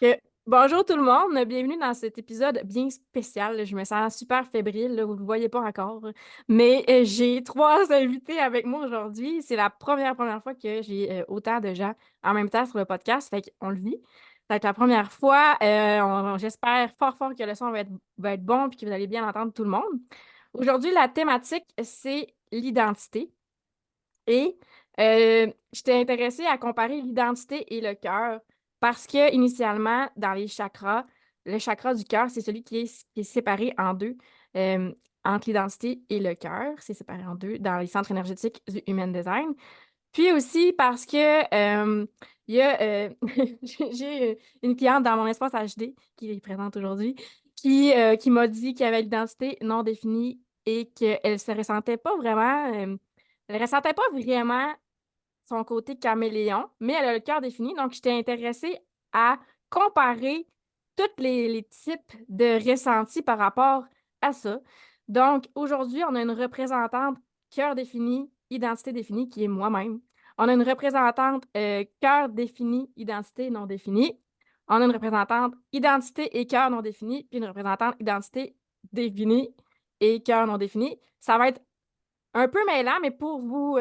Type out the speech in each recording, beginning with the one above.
Que- Bonjour tout le monde, bienvenue dans cet épisode bien spécial. Je me sens super fébrile, là, vous ne le voyez pas encore, mais j'ai trois invités avec moi aujourd'hui. C'est la première fois que j'ai autant de gens en même temps sur le podcast, fait qu'on le vit. C'est la première fois. J'espère fort fort que le son va être bon et que vous allez bien entendre tout le monde. Aujourd'hui, la thématique, c'est l'identité. Et j'étais intéressée à comparer l'identité et le cœur parce que initialement, dans les chakras, le chakra du cœur, c'est celui qui est séparé en deux euh, entre l'identité et le cœur. C'est séparé en deux dans les centres énergétiques du Human Design. Puis aussi parce que il y a, j'ai une cliente dans mon espace HD qui est présente aujourd'hui qui m'a dit qu'elle avait l'identité non définie et qu'elle se ressentait pas vraiment. Elle ressentait pas vraiment son côté caméléon, mais elle a le cœur défini. Donc, j'étais intéressée à comparer tous les types de ressentis par rapport à ça. Donc, aujourd'hui, on a une représentante cœur défini, identité définie, qui est moi-même. On a une représentante cœur défini, identité non définie. On a une représentante identité et cœur non défini, puis une représentante identité définie et cœur non défini. Ça va être un peu mêlant, mais pour vous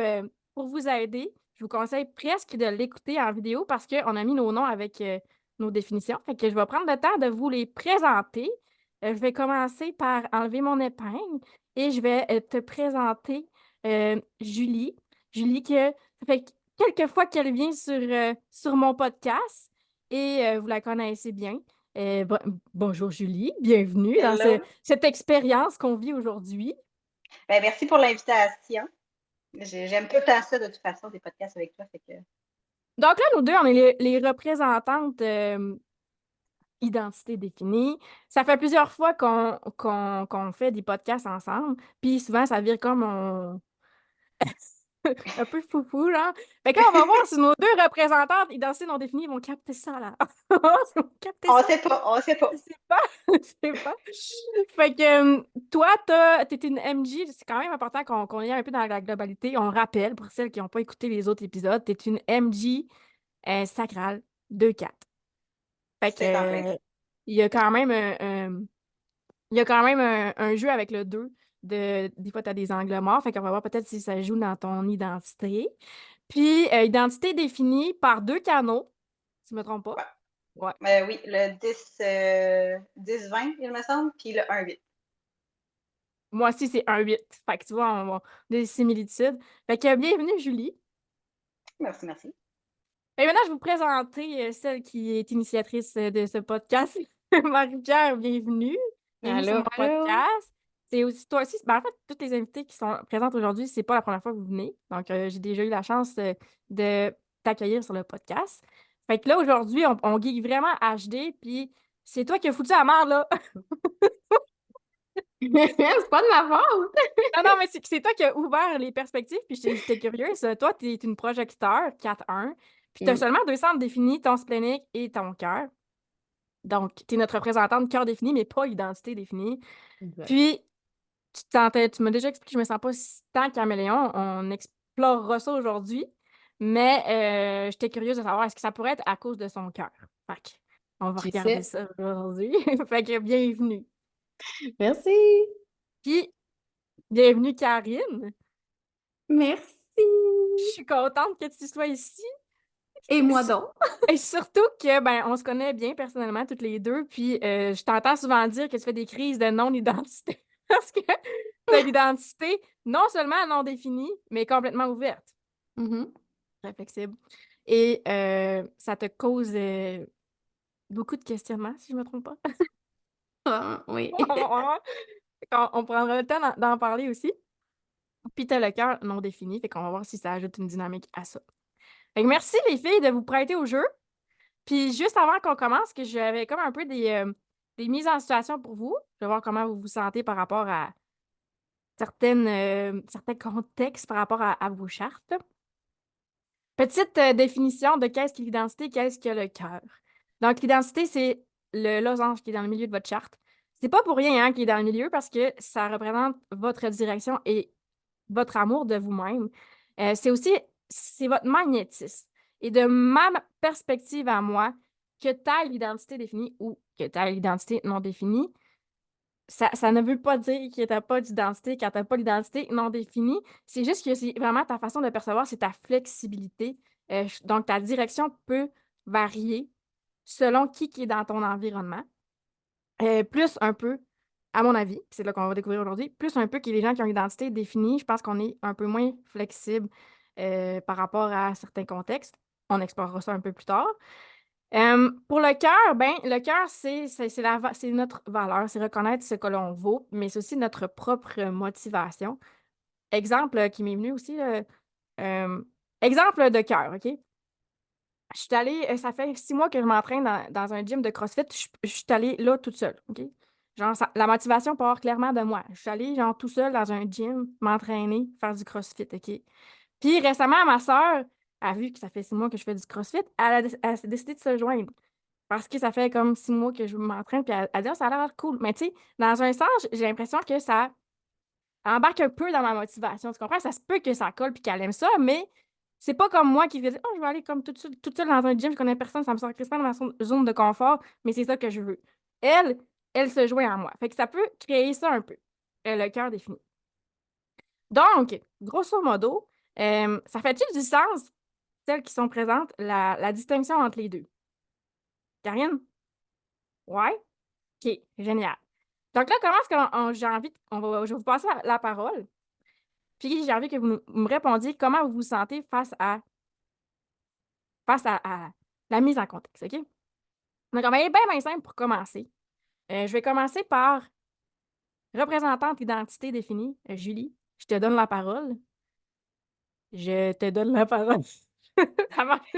aider, je vous conseille presque de l'écouter en vidéo parce qu'on a mis nos noms avec nos définitions. Fait que je vais prendre le temps de vous les présenter. Je vais commencer par enlever mon épingle et je vais te présenter Julie. Julie, ça fait quelques fois qu'elle vient sur mon podcast et vous la connaissez bien. Bonjour Julie, bienvenue dans Hello. cette expérience qu'on vit aujourd'hui. Ben, merci pour l'invitation. J'aime tout le temps ça, de toute façon, des podcasts avec toi. Fait que... Donc là, nous deux, on est les représentantes identité définie. Ça fait plusieurs fois qu'on fait des podcasts ensemble, puis souvent, ça vire comme un peu foufou, genre. Fait que là, on va voir si nos deux représentantes identité non définie vont capter ça, là. Ils vont capter On ça? sait pas, on sait Je pas. sais pas, je sais pas. Fait que toi, t'es une MJ, c'est quand même important qu'on y ait un peu dans la globalité. On rappelle, pour celles qui n'ont pas écouté les autres épisodes, t'es une MJ sacrale 2-4. Fait que, C'est en plein ça. il y a quand même il y a quand même un jeu avec le 2. Des fois, tu as des angles morts. Fait qu'on va voir peut-être si ça joue dans ton identité. Puis, identité définie par deux canaux, si je ne me trompe pas. Ouais. Ouais. Oui, le 10-20, il me semble, puis le 1-8. Moi aussi, c'est 1-8. Fait que tu vois, on a des similitudes. Fait que bienvenue, Julie. Merci, merci. Et maintenant, je vais vous présenter celle qui est initiatrice de ce podcast. Marie-Pierre, bienvenue. Bienvenue sur Allô, mon allô. podcast. C'est aussi toi aussi. Ben, en fait, toutes les invités qui sont présentes aujourd'hui, c'est pas la première fois que vous venez. Donc, j'ai déjà eu la chance de t'accueillir sur le podcast. Fait que là, aujourd'hui, on geek vraiment HD, puis c'est toi qui as foutu la merde, là. C'est pas de ma faute. Non, non, mais c'est toi qui as ouvert les perspectives, puis j'étais curieuse. Toi, tu es une projecteur 4-1, puis tu as Mm, seulement deux centres définis, ton splénique et ton cœur. Donc, tu es notre représentante cœur défini, mais pas identité définie. exact. Puis, tu m'as déjà expliqué, je me sens pas tant caméléon. On explorera ça aujourd'hui. Mais j'étais curieuse de savoir, est-ce que ça pourrait être à cause de son cœur? Fait que, on va Qui regarder sait? ça aujourd'hui. Fait que, bienvenue. Merci. Puis, bienvenue, Karine. Merci. Je suis contente que tu sois ici. Et moi S- donc? Et surtout que, ben, on se connaît bien personnellement, toutes les deux, puis je t'entends souvent dire que tu fais des crises de non-identité parce que tu as l'identité non seulement non définie, mais complètement ouverte, Mhm. très flexible. Et ça te cause beaucoup de questionnements, si je ne me trompe pas. Ah, oui. On prendra le temps d'en parler aussi. Puis tu as le cœur non défini, fait qu'on va voir si ça ajoute une dynamique à ça. Fait que merci les filles de vous prêter au jeu. Puis juste avant qu'on commence, que j'avais comme un peu des mises en situation pour vous. Je vais voir comment vous vous sentez par rapport à certains contextes par rapport à vos chartes. Petite définition de qu'est-ce que l'identité, qu'est-ce que le cœur. Donc, l'identité, c'est le losange qui est dans le milieu de votre charte. C'est pas pour rien hein, qu'il est dans le milieu parce que ça représente votre direction et votre amour de vous-même. C'est aussi, c'est votre magnétisme. Et de ma perspective à moi, que tu aies l'identité définie ou que tu aies l'identité non définie, ça ne veut pas dire que tu as pas d'identité quand tu as pas l'identité non définie. C'est juste que c'est vraiment ta façon de percevoir, c'est ta flexibilité. Donc ta direction peut varier selon qui est dans ton environnement. Plus un peu, à mon avis, c'est là qu'on va découvrir aujourd'hui, plus un peu que les gens qui ont l'identité définie, je pense qu'on est un peu moins flexible, par rapport à certains contextes. On explorera ça un peu plus tard. Pour le cœur, ben, le cœur, c'est notre valeur, c'est reconnaître ce que l'on vaut, mais c'est aussi notre propre motivation. Exemple, qui m'est venu aussi, exemple de cœur, OK? Je suis allée, ça fait 6 mois que je m'entraîne dans un gym de CrossFit. Je suis allée là toute seule, OK? Genre ça la motivation part clairement de moi. Je suis allée genre tout seul dans un gym, m'entraîner, faire du CrossFit, OK? Puis récemment, ma sœur a vu que ça fait 6 mois que je fais du CrossFit, elle s'est décidé de se joindre parce que ça fait comme 6 mois que je m'entraîne, puis elle dit: «Ah, ça a l'air cool». Mais tu sais, dans un sens, j'ai l'impression que ça embarque un peu dans ma motivation, tu comprends? Ça se peut que ça colle puis qu'elle aime ça, mais c'est pas comme moi qui vais dire: «Oh, je vais aller comme toute seule dans un gym, je connais personne, ça me sort crissement de ma zone de confort, mais c'est ça que je veux». Elle, elle se joint à moi. Fait que ça peut créer ça un peu, le cœur défini. Donc, grosso modo, ça fait-tu du sens, celles qui sont présentes, la distinction entre les 2? Karine? Ouais? OK, génial. Donc là, comment est-ce qu'on j'ai envie je vais vous passer la parole. Puis j'ai envie que vous me répondiez comment vous vous sentez face à la mise en contexte, OK? Donc on va aller bien, bien simple pour commencer. Je vais commencer par représentante identité définie, Julie, je te donne la parole. Je te donne la parole. Ça marche.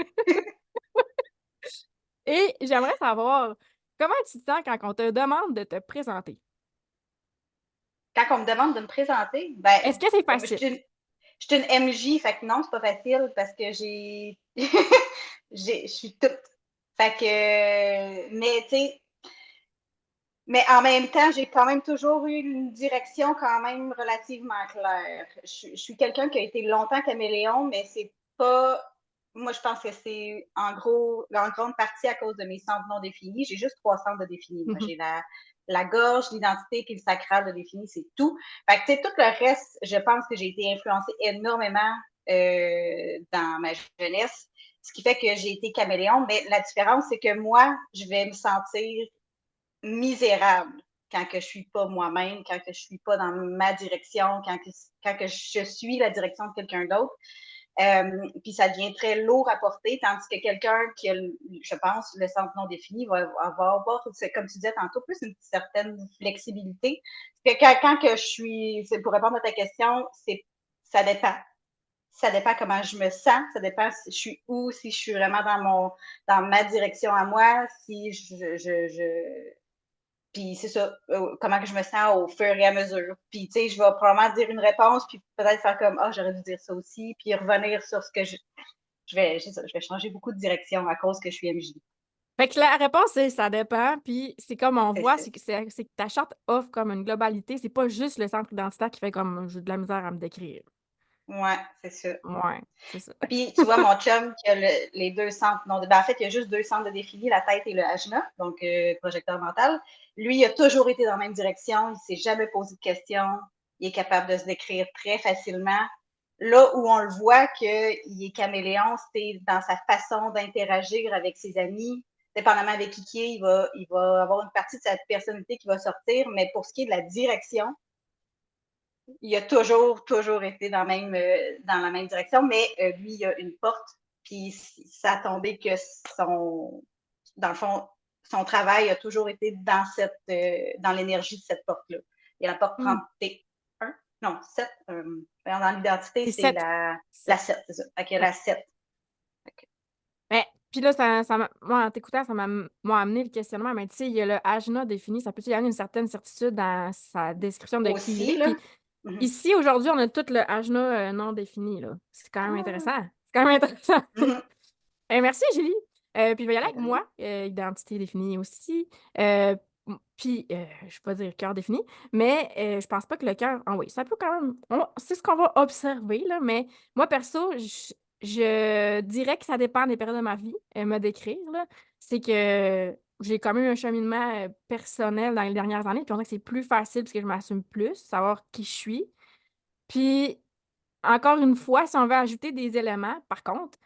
Et j'aimerais savoir, comment tu te sens quand on te demande de te présenter? Quand on me demande de me présenter, ben, Est-ce que c'est je facile? suis une MJ, fait que non, c'est pas facile parce que j'ai je suis toute. Fait que, mais tu sais, mais en même temps, j'ai quand même toujours eu une direction quand même relativement claire. Je suis quelqu'un qui a été longtemps caméléon, mais c'est pas. Moi, je pense que c'est en grande partie à cause de mes centres non définis. J'ai juste 3 centres de définis. Moi, Mmh. j'ai la gorge, l'identité puis le sacral de défini, c'est tout. Fait que, tu sais, tout le reste, je pense que j'ai été influencée énormément dans ma jeunesse, ce qui fait que j'ai été caméléon. Mais la différence, c'est que moi, je vais me sentir misérable quand que je suis pas moi-même, quand que je suis pas dans ma direction, quand que je suis la direction de quelqu'un d'autre. Puis ça devient très lourd à porter, tandis que quelqu'un qui a, je pense, le centre non défini va avoir, comme tu disais tantôt, plus une certaine flexibilité. Que quand que je suis, c'est pour répondre à ta question, ça dépend. Ça dépend comment je me sens, ça dépend si je suis où, si je suis vraiment dans ma direction à moi, si puis c'est ça, comment que je me sens au fur et à mesure. Puis, tu sais, je vais probablement dire une réponse, puis peut-être faire comme, ah, j'aurais dû dire ça aussi, puis revenir sur ce que je vais changer beaucoup de direction à cause que je suis MJ. Fait que la réponse, c'est ça dépend, puis c'est comme on C'est voit, ça. c'est que ta charte offre comme une globalité, c'est pas juste le centre identitaire qui fait comme j'ai de la misère à me décrire. Ouais, c'est ça. Ouais, c'est ça. Puis, tu vois, mon chum, qui a les deux centres, non, ben, en fait, il y a juste deux centres de défini, la tête et le ajna, donc projecteur mental. Lui, il a toujours été dans la même direction, il s'est jamais posé de questions, il est capable de se décrire très facilement. Là où on le voit qu'il est caméléon, c'est dans sa façon d'interagir avec ses amis. Dépendamment avec qui il va avoir une partie de sa personnalité qui va sortir, mais pour ce qui est de la direction, il a toujours été dans la même direction, mais lui, il a une porte, puis ça a tombé que dans le fond, son travail a toujours été dans l'énergie de cette porte-là. Et la porte Mmh. 31, non, 7, dans l'identité, C'est c'est 7. la 7. 7, c'est ça. OK, Ouais. la 7. Ben, puis là, moi, en t'écoutant, m'a amené le questionnement, mais tu sais, il y a le ajna défini, ça peut-y amener une certaine certitude dans sa description de qui il Aussi, est. là. Puis Mhm. ici, aujourd'hui, on a tout le ajna non défini, là. C'est quand même Ah, intéressant. C'est quand même intéressant. mhm. Merci, Julie. Puis je vais y aller Ben, avec de rien. moi, identité définie aussi. Puis, je ne vais pas dire cœur défini, mais je pense pas que le cœur. Ah oui, ça peut quand même. C'est ce qu'on va observer, là, mais moi, perso, je dirais que ça dépend des périodes de ma vie, me décrire, là. c'est que j'ai quand même un cheminement personnel dans les dernières années, puis on dirait que c'est plus facile parce que je m'assume plus, savoir qui je suis. Puis, encore une fois, si on veut ajouter des éléments, par contre,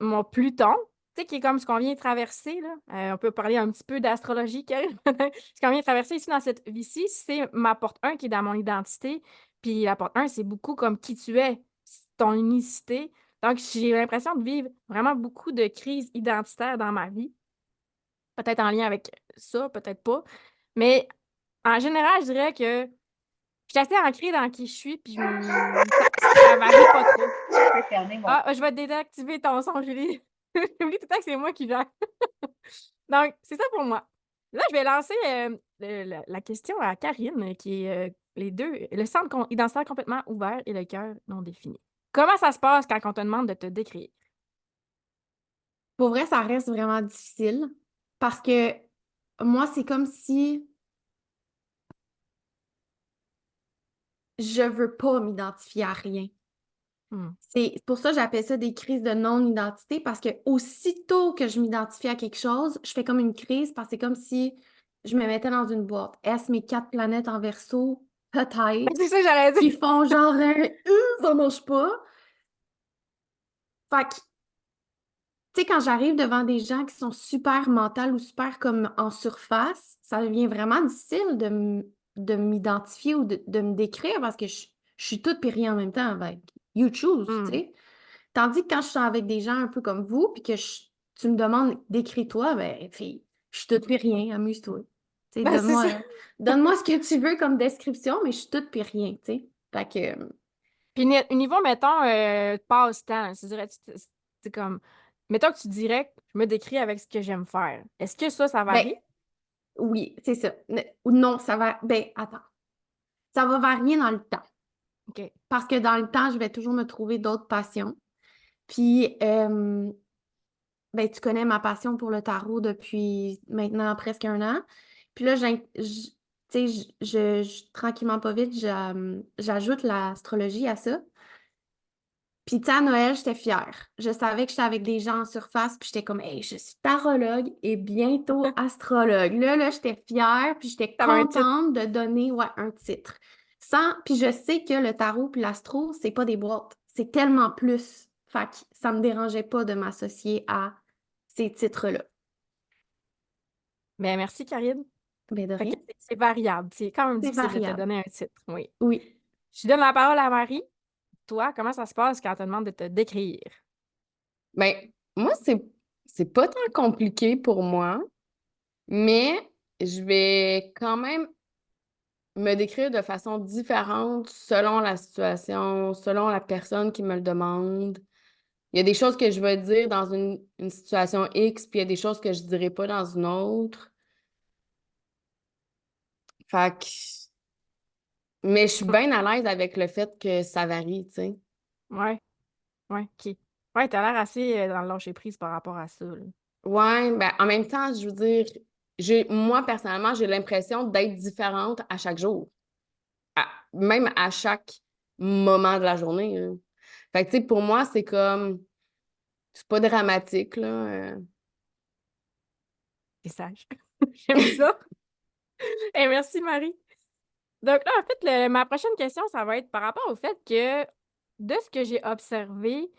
mon Pluton, tu sais, qui est comme ce qu'on vient de traverser, là, on peut parler un petit peu d'astrologie, Karine. Ce qu'on vient de traverser ici dans cette vie-ci, c'est ma porte un qui est dans mon identité. Puis la porte un, c'est beaucoup comme qui tu es, c'est ton unicité. Donc, j'ai l'impression de vivre vraiment beaucoup de crises identitaires dans ma vie. Peut-être en lien avec ça, peut-être pas. Mais en général, je dirais que je suis assez ancrée dans qui je suis, puis ça varie pas trop. Je peux fermer mon. Ah, je vais désactiver ton son, Julie. J'oublie tout le temps que c'est moi qui gère. Donc, c'est ça pour moi. Là, je vais lancer la question à Karine, qui est les deux, le centre identitaire complètement ouvert et le cœur non défini. Comment ça se passe quand on te demande de te décrire? Pour vrai, ça reste vraiment difficile parce que moi, c'est comme si je veux pas m'identifier à rien. Hmm. C'est pour ça que j'appelle ça des crises de non-identité parce que aussitôt que je m'identifie à quelque chose, je fais comme une crise parce que c'est comme si je me mettais dans une boîte. Est-ce mes 4 planètes en verso? Peut-être. C'est ça que j'allais Qui dire. font genre un ça marche pas. Fait que, tu sais, quand j'arrive devant des gens qui sont super mentales ou super comme en surface, ça devient vraiment difficile de m'identifier ou de me décrire parce que je suis toute puis rien en même temps avec You choose, tu Hmm. sais. Tandis que quand je suis avec des gens un peu comme vous, puis que tu me demandes décris-toi, ben, fille, je suis toute puis rien, amuse-toi. Tu sais, Ben, c'est ça. donne-moi ce que tu veux comme description, mais je suis toute puis rien, tu sais. Fait que, Puis niveau, mettons, passe-temps, c'est comme, mettons que tu dirais que je me décris avec ce que j'aime faire. Est-ce que ça ben, varie? oui, c'est ça. Ou non, ça va, ben, attends. Ça va varier dans le temps. OK. Parce que dans le temps, je vais toujours me trouver d'autres passions. Puis, ben, tu connais ma passion pour le tarot depuis maintenant presque un an. Puis là, tu sais, tranquillement pas vite, j'ajoute l'astrologie à ça. Puis, tu sais, à Noël, j'étais fière. Je savais que j'étais avec des gens en surface, puis j'étais comme, hey, je suis tarologue et bientôt astrologue. Là, j'étais fière, puis j'étais Ça va un titre. contente de donner, ouais, un titre. Puis je sais que le tarot puis l'astro, c'est pas des boîtes. C'est tellement plus. Fait que ça me dérangeait pas de m'associer à ces titres-là. Ben, merci, Karine. Ben, de Fait que rien. c'est variable. C'est quand même C'est difficile de te variable. donner un titre. Oui. Oui. Je donne la parole à Marie. Toi, comment ça se passe quand on te demande de te décrire? Ben, moi, c'est pas tant compliqué pour moi, mais je vais quand même me décrire de façon différente selon la situation, selon la personne qui me le demande. Il y a des choses que je vais dire dans une situation X, puis il y a des choses que je dirai pas dans une autre. Fait que, mais je suis Hmm. bien à l'aise avec le fait que ça varie, tu sais. Ouais, ouais, OK. Ouais, t'as l'air assez dans le lâcher prise par rapport à ça, là. Ouais, ben, en même temps, je veux dire, moi, personnellement, j'ai l'impression d'être différente à chaque jour. Même à chaque moment de la journée, là. Fait que, tu sais, pour moi, c'est comme, c'est pas dramatique, là. C'est sage. J'aime ça. Et merci, Marie. Donc là, en fait, ma prochaine question, ça va être par rapport au fait que, de ce que j'ai observé,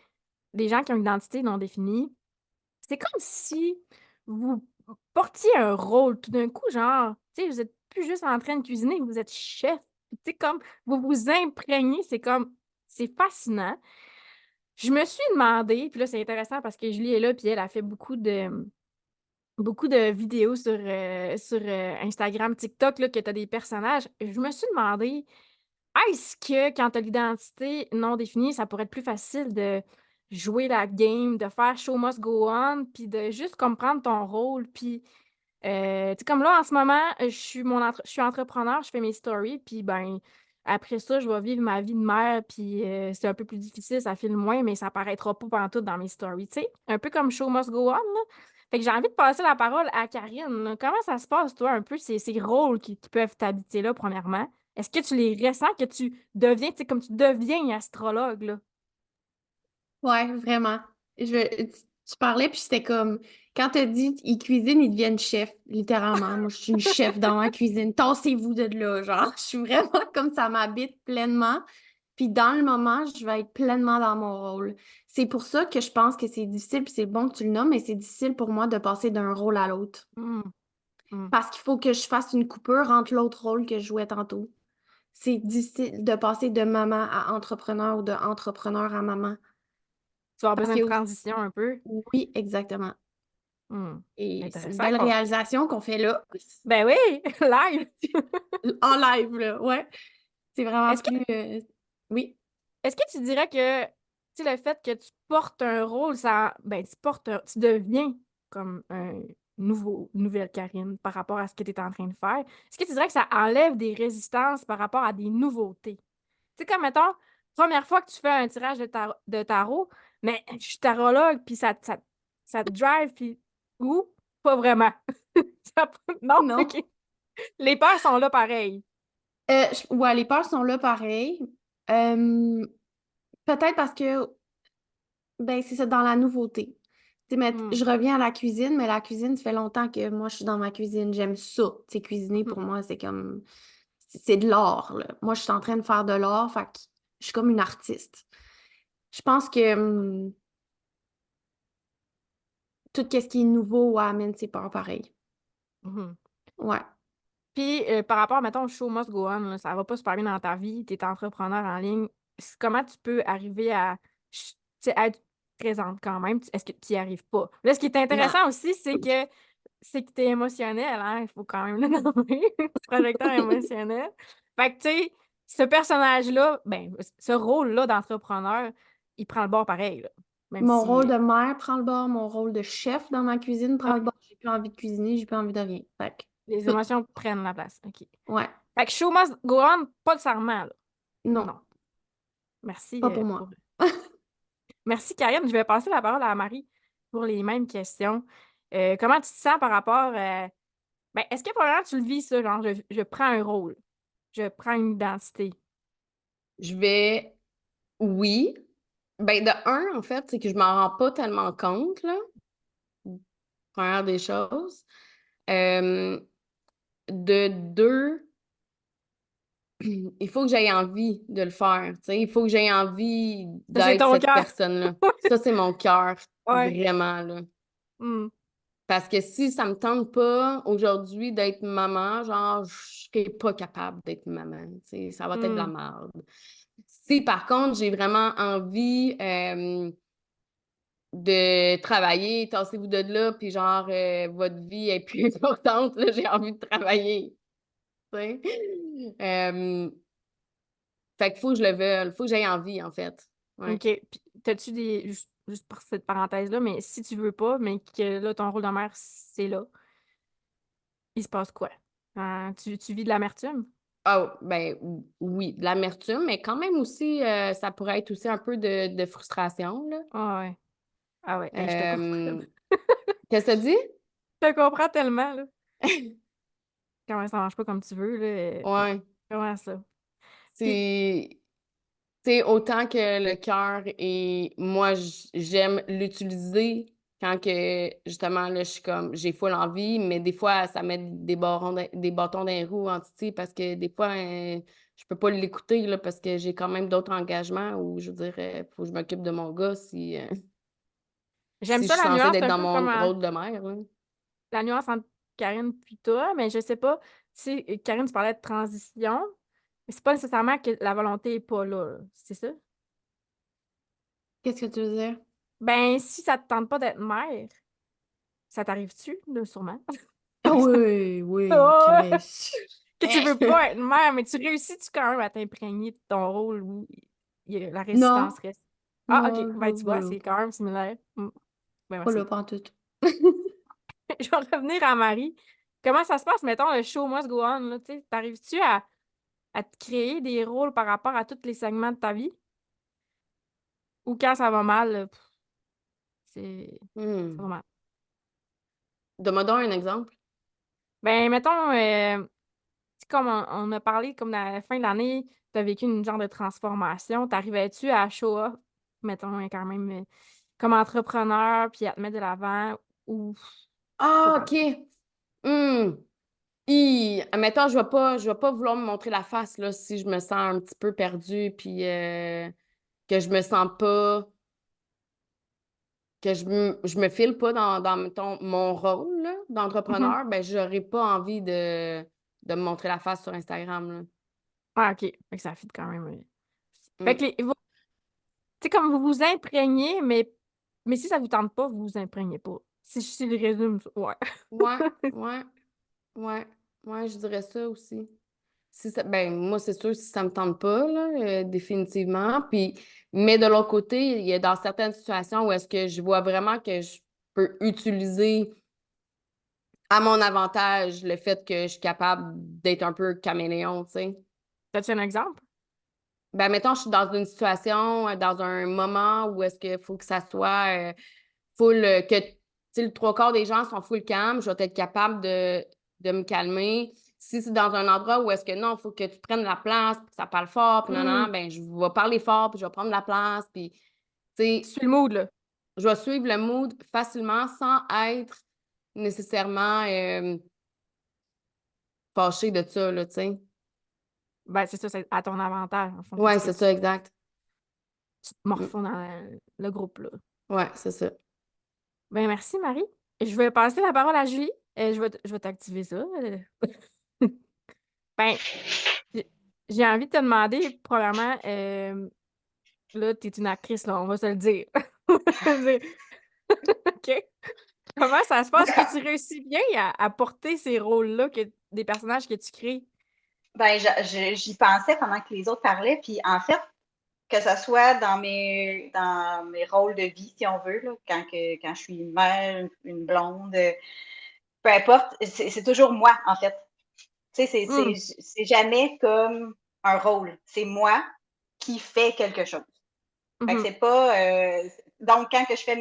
des gens qui ont une identité non définie, c'est comme si vous portiez un rôle tout d'un coup, genre, tu sais, vous êtes plus juste en train de cuisiner, vous êtes chef. Tu sais, comme vous vous imprégnez, c'est fascinant. Je me suis demandé, puis là, c'est intéressant parce que Julie est là, puis elle a fait beaucoup de vidéos sur Instagram, TikTok, là, que tu as des personnages. Je me suis demandé, est-ce que quand tu as l'identité non définie, ça pourrait être plus facile de jouer la game, de faire show must go on, puis de juste comprendre ton rôle, puis tu sais, comme là, en ce moment, je suis entrepreneur, je fais mes stories, puis ben après ça, je vais vivre ma vie de mère, puis c'est un peu plus difficile, ça file moins, mais ça paraîtra pas pantoute dans mes stories, tu sais? Un peu comme show must go on, là. Fait que j'ai envie de passer la parole à Karine, là. Comment ça se passe, toi, un peu, ces rôles qui peuvent t'habiter là, premièrement? Est-ce que tu les ressens, que tu deviens, tu sais, comme tu deviens astrologue, là? Ouais, vraiment. Je, Tu parlais, puis c'était comme, quand t'as dit, ils cuisinent, ils deviennent chefs, littéralement. Moi, je suis une chef dans ma cuisine. Tassez-vous de là, genre. Je suis vraiment comme ça m'habite pleinement. Puis dans le moment, je vais être pleinement dans mon rôle. C'est pour ça que je pense que c'est difficile, puis c'est bon que tu le nommes, mais c'est difficile pour moi de passer d'un rôle à l'autre. Hmm, hmm. Parce qu'il faut que je fasse une coupure entre l'autre rôle que je jouais tantôt. C'est difficile de passer de maman à entrepreneur ou de entrepreneur à maman. Tu vas avoir Parce besoin de que transition un peu. oui, exactement. Hmm. Et c'est une Intéressant. belle réalisation qu'on fait là. Ben oui, live! En live, là, ouais. C'est vraiment Est-ce que, plus... Oui. est-ce que tu dirais que, tu sais, le fait que tu portes un rôle, ça, ben, tu deviens comme une nouvelle Karine par rapport à ce que tu es en train de faire. Est-ce que tu dirais que ça enlève des résistances par rapport à des nouveautés? Tu sais, comme, mettons, première fois que tu fais un tirage de tarot, mais je suis tarologue, puis ça te drive, puis ou pas vraiment? Non? Non. OK. Les peurs sont là pareil. Ouais, les peurs sont là pareil. Euh, Peut-être parce que, ben, c'est ça, dans la nouveauté. Tu sais, Hmm. je reviens à la cuisine, mais la cuisine, ça fait longtemps que moi, je suis dans ma cuisine. J'aime ça. Tu sais, cuisiner, Hmm. pour moi, c'est comme... C'est de l'art, là. Moi, je suis en train de faire de l'art, fait que je suis comme une artiste. Je pense que tout ce qui est nouveau ouais, amène ses peurs pareil. Mhm. Ouais. Puis, par rapport, mettons, au show must go on, là, ça va pas super bien dans ta vie, tu es entrepreneur en ligne. Comment tu peux arriver à, tu sais, à être présente quand même? Est-ce que tu n'y arrives pas? Là, ce qui est Non. intéressant aussi, c'est que tu es émotionnel, hein? Il faut quand même le nommer. Projecteur émotionnel. Fait que, tu sais, ce personnage-là, ben, ce rôle-là d'entrepreneur, il prend le bord pareil, là. Même Mon rôle si de mère prend le bord, mon rôle de chef dans ma cuisine prend ah, le bord. J'ai plus envie de cuisiner, j'ai plus envie de rien. Fait que, les tout. émotions prennent la place. OK. Ouais. Fait que show must go on, pas nécessairement, là. Non, Non. Merci pas pour moi. pour. Merci, Karine. Je vais passer la parole à Marie pour les mêmes questions. Comment tu te sens par rapport ben, est-ce que probablement tu le vis, ça, genre je prends un rôle, je prends une identité. Je vais, oui. Ben, de un, en fait, c'est que je m'en rends pas tellement compte, là. Première des choses. Euh, de deux, il faut que j'aie envie de le faire, tu sais. Il faut que j'aie envie Ça, c'est d'être ton cette cœur. personne-là. Ça, c'est mon cœur, Ouais. vraiment, là. Hmm. Parce que si ça me tente pas aujourd'hui d'être maman, genre, je serais pas capable d'être maman, tu sais. Ça va être de la Hmm. merde. Si, par contre, j'ai vraiment envie de travailler, tassez-vous de là, puis genre, votre vie est plus importante, là, j'ai envie de travailler, tu sais. Fait qu'il faut que je le veuille, faut que j'aie envie, en fait. Ouais. OK. Puis, t'as-tu des. Juste pour cette parenthèse-là, mais si tu veux pas, mais que là, ton rôle de mère, c'est là, il se passe quoi? Tu vis de l'amertume? Ah, ben oui, de l'amertume, mais quand même aussi, ça pourrait être aussi un peu de frustration, là. Ah ouais. Ah ouais. Hey, je te comprends. Euh, Qu'est-ce que ça dit? Je te comprends tellement, là. Quand ça marche pas comme tu veux, là. Ouais, Comment ça? Puis, c'est, tu sais, autant que le cœur et moi, j'aime l'utiliser quand que, justement, là, je suis comme, j'ai full envie, mais des fois, ça met des bâtons dans les roues en titi parce que des fois, je peux pas l'écouter, là, parce que j'ai quand même d'autres engagements où, je veux dire, faut que je m'occupe de mon gars si, j'aime si je ça suis la censée nuance, d'être un dans peu comme mon rôle de mère, là. la nuance entre Karine puis toi, mais je sais pas. Tu sais, Karine, tu parlais de transition, mais c'est pas nécessairement que la volonté est pas là. C'est ça? Qu'est-ce que tu veux dire? Ben, si ça te tente pas d'être mère, ça t'arrive-tu, là, sûrement? Ah oui, oui, Oh! Chris. Que tu veux pas être mère, mais tu réussis-tu quand même à t'imprégner de ton rôle où la Non, résistance reste? Ah, OK. non, Ben, tu vois, voilà. c'est quand même similaire. Ben, Pas là, merci. pas en tout. Je vais revenir à Marie. Comment ça se passe, mettons, le show must go on, là, tu sais, t'arrives-tu à te créer des rôles par rapport à tous les segments de ta vie? Ou quand ça va mal, c'est ça va Hmm. mal. Donne-moi donc un exemple. Ben, mettons, tu sais, comme on a parlé, comme à la fin de l'année, tu as vécu une genre de transformation. T'arrivais-tu à show up, mettons, quand même, comme entrepreneur, puis à te mettre de l'avant, ou pas Ah, tant? OK. Hum. Admettons, je vais pas vouloir me montrer la face là, si je me sens un petit peu perdue, puis que je me sens pas, que je me file pas dans mettons, mon rôle là, Mhm. d'entrepreneur, ben j'aurais pas envie de me montrer la face sur Instagram, là. Ah, OK. Fait que ça fit quand même. Fait Mm. que tu sais, comme vous vous imprégnez, mais si ça vous tente pas, vous vous imprégnez pas. Si je résume, ouais. Ouais, ouais, ouais, ouais, je dirais ça aussi. Si ça, ben, moi, c'est sûr, si ça me tente pas, là, définitivement. Puis, mais de l'autre côté, il y a dans certaines situations où est-ce que je vois vraiment que je peux utiliser à mon avantage le fait que je suis capable d'être un peu caméléon, tu sais. T'as-tu un exemple? Ben, mettons, je suis dans une situation, dans un moment où est-ce qu'il faut que ça soit full, que, tu sais, le trois quarts des gens sont full calme, je vais être capable de me calmer. Si c'est dans un endroit où est-ce que non, il faut que tu prennes la place, puis que ça parle fort, puis non, Hmm. non, ben, je vais parler fort, puis je vais prendre la place, puis, tu Tu sais, suis le mood, là. je vais suivre le mood facilement sans être nécessairement fâchée de ça, là, tu sais. Ben, c'est ça, c'est à ton avantage, en fond, parce Ouais, que c'est ça, exact. tu te Mm. morfonds dans le groupe, là. Ouais, c'est ça. Ben, merci, Marie. Je vais passer la parole à Julie. Je vais t'activer ça. Ben, j'ai j'ai envie de te demander, premièrement, là, t'es une actrice, là, on va se le dire. On va se le dire. OK? Comment ça se passe que tu réussis bien à porter ces rôles-là, des personnages que tu crées? Ben, j'y pensais pendant que les autres parlaient, puis en fait, que ce soit dans mes rôles de vie, si on veut, là, quand je suis une mère, une blonde, peu importe, c'est toujours moi, en fait. Tu sais, Hmm. c'est jamais comme un rôle. C'est moi qui fais quelque chose. Fait que Mhm. c'est pas. Donc, quand que je fais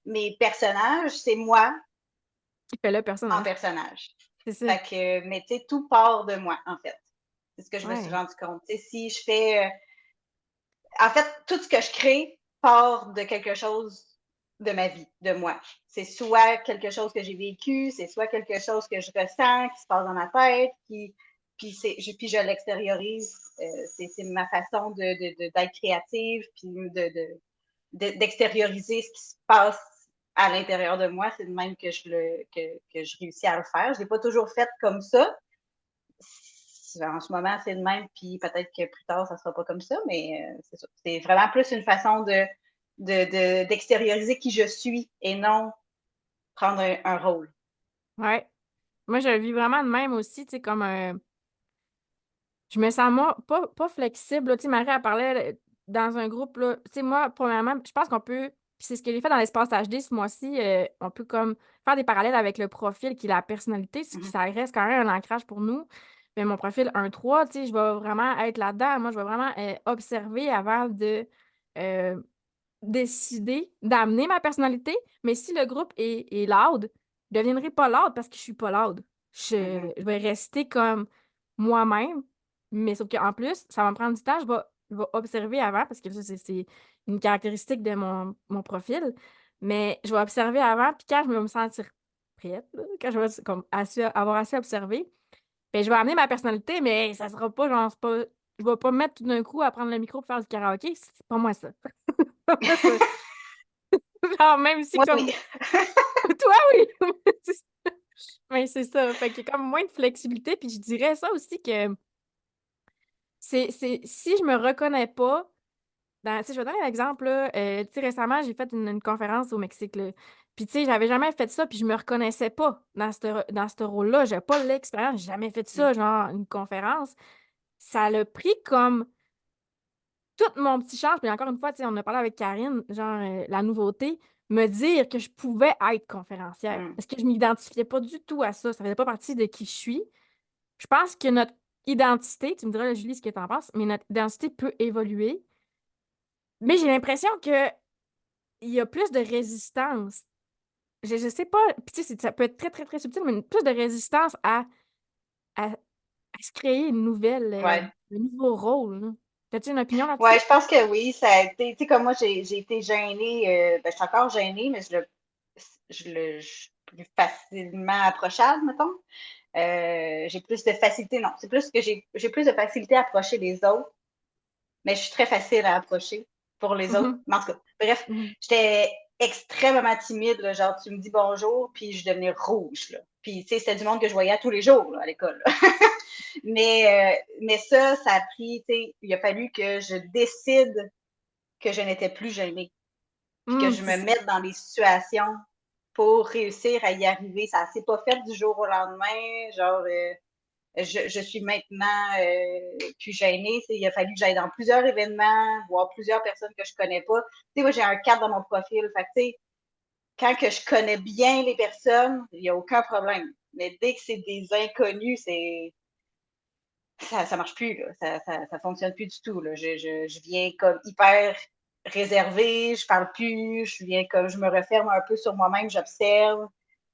mes personnages, c'est moi Qui fait le en personnage. personnage. C'est ça. Fait que, mais tu sais, tout part de moi, en fait. C'est ce que je me suis Ouais. rendu compte. Tu sais, si je fais. En fait, tout ce que je crée part de quelque chose de ma vie, de moi. C'est soit quelque chose que j'ai vécu, c'est soit quelque chose que je ressens, qui se passe dans ma tête, puis je l'extériorise. C'est ma façon d'être créative, puis d'extérioriser ce qui se passe à l'intérieur de moi. C'est de même que je réussis à le faire. Je ne l'ai pas toujours fait comme ça. En ce moment, c'est de même, puis peut-être que plus tard, ça ne sera pas comme ça, mais c'est ça. C'est vraiment plus une façon d'extérioriser qui je suis et non prendre un rôle. Ouais. Moi, je le vis vraiment de même aussi, tu sais, comme je me sens, moi, pas flexible, là. Tu sais, Marie, elle parlait dans un groupe, là. Tu sais, moi, premièrement, je pense qu'on peut, puis c'est ce que j'ai fait dans l'espace HD ce mois-ci, on peut comme faire des parallèles avec le profil qui est la personnalité, ce qui Mhm. ça reste quand même un ancrage pour nous. Mais mon profil 1-3, tu sais, je vais vraiment être là-dedans. Moi, je vais vraiment observer avant de euh, décider d'amener ma personnalité. Mais si le groupe est loud, je ne deviendrai pas loud parce que je suis pas loud. Mhm. Je vais rester comme moi-même, mais sauf qu'en plus, ça va me prendre du temps. Je vais observer avant parce que ça, c'est une caractéristique de mon profil. Mais je vais observer avant, puis quand je vais me sentir prête, là, quand je vais comme, avoir assez observé, ben, je vais amener ma personnalité, mais ça sera pas genre, je vais pas me mettre tout d'un coup à prendre le micro pour faire du karaoké. C'est pas moi ça. Pas moi ça. Genre, même si Moi, oui. comme toi, oui! Mais c'est ça. Fait qu'il y a comme moins de flexibilité. Puis je dirais ça aussi que si je me reconnais pas tu sais, je vais donner un exemple, là. Tu sais, récemment, j'ai fait une conférence au Mexique, là. Puis, tu sais, j'avais jamais fait ça, puis je me reconnaissais pas dans ce rôle-là. J'avais pas l'expérience, j'ai jamais fait ça, genre, une conférence. Ça l'a pris comme tout mon petit change. Puis encore une fois, tu sais, on a parlé avec Karine, genre, la nouveauté, me dire que je pouvais être conférencière. Mm. Parce que je m'identifiais pas du tout à ça. Ça faisait pas partie de qui je suis. Je pense que notre identité, tu me diras, Julie, ce que tu en penses, mais notre identité peut évoluer. Mais j'ai l'impression que il y a plus de résistance. Je sais pas, puis tu sais, ça peut être très, très, très subtil, mais plus de résistance à se créer une nouvelle, Ouais. un nouveau rôle, là. T'as-tu une opinion là-dessus? Ouais, je pense que oui. Ça a été, tu sais, comme moi, j'ai été gênée. Ben, je suis encore gênée, mais je suis plus facilement approchable, mettons. J'ai plus de facilité, non. C'est plus que j'ai plus de facilité à approcher les autres, mais je suis très facile à approcher pour les autres. Mhm. Mais en tout cas, bref, Mhm. j'étais extrêmement timide, là, genre tu me dis bonjour, puis je devenais rouge, là. Puis, tu sais, c'était du monde que je voyais tous les jours, là, à l'école, là. Mais ça a pris, tu sais, il a fallu que je décide que je n'étais plus gênée, puis que je C'est me ça. mette dans des situations pour réussir à y arriver. Ça s'est pas fait du jour au lendemain, genre, je suis maintenant plus gênée. Il a fallu que j'aille dans plusieurs événements, voir plusieurs personnes que je connais pas. Tu sais, moi, j'ai un cadre dans mon profil. Fait que, tu sais, quand que je connais bien les personnes, il n'y a aucun problème. Mais dès que c'est des inconnus, ça marche plus, là. Ça fonctionne plus du tout, là. Je viens comme hyper réservée, je parle plus, je viens comme, je me referme un peu sur moi-même, j'observe.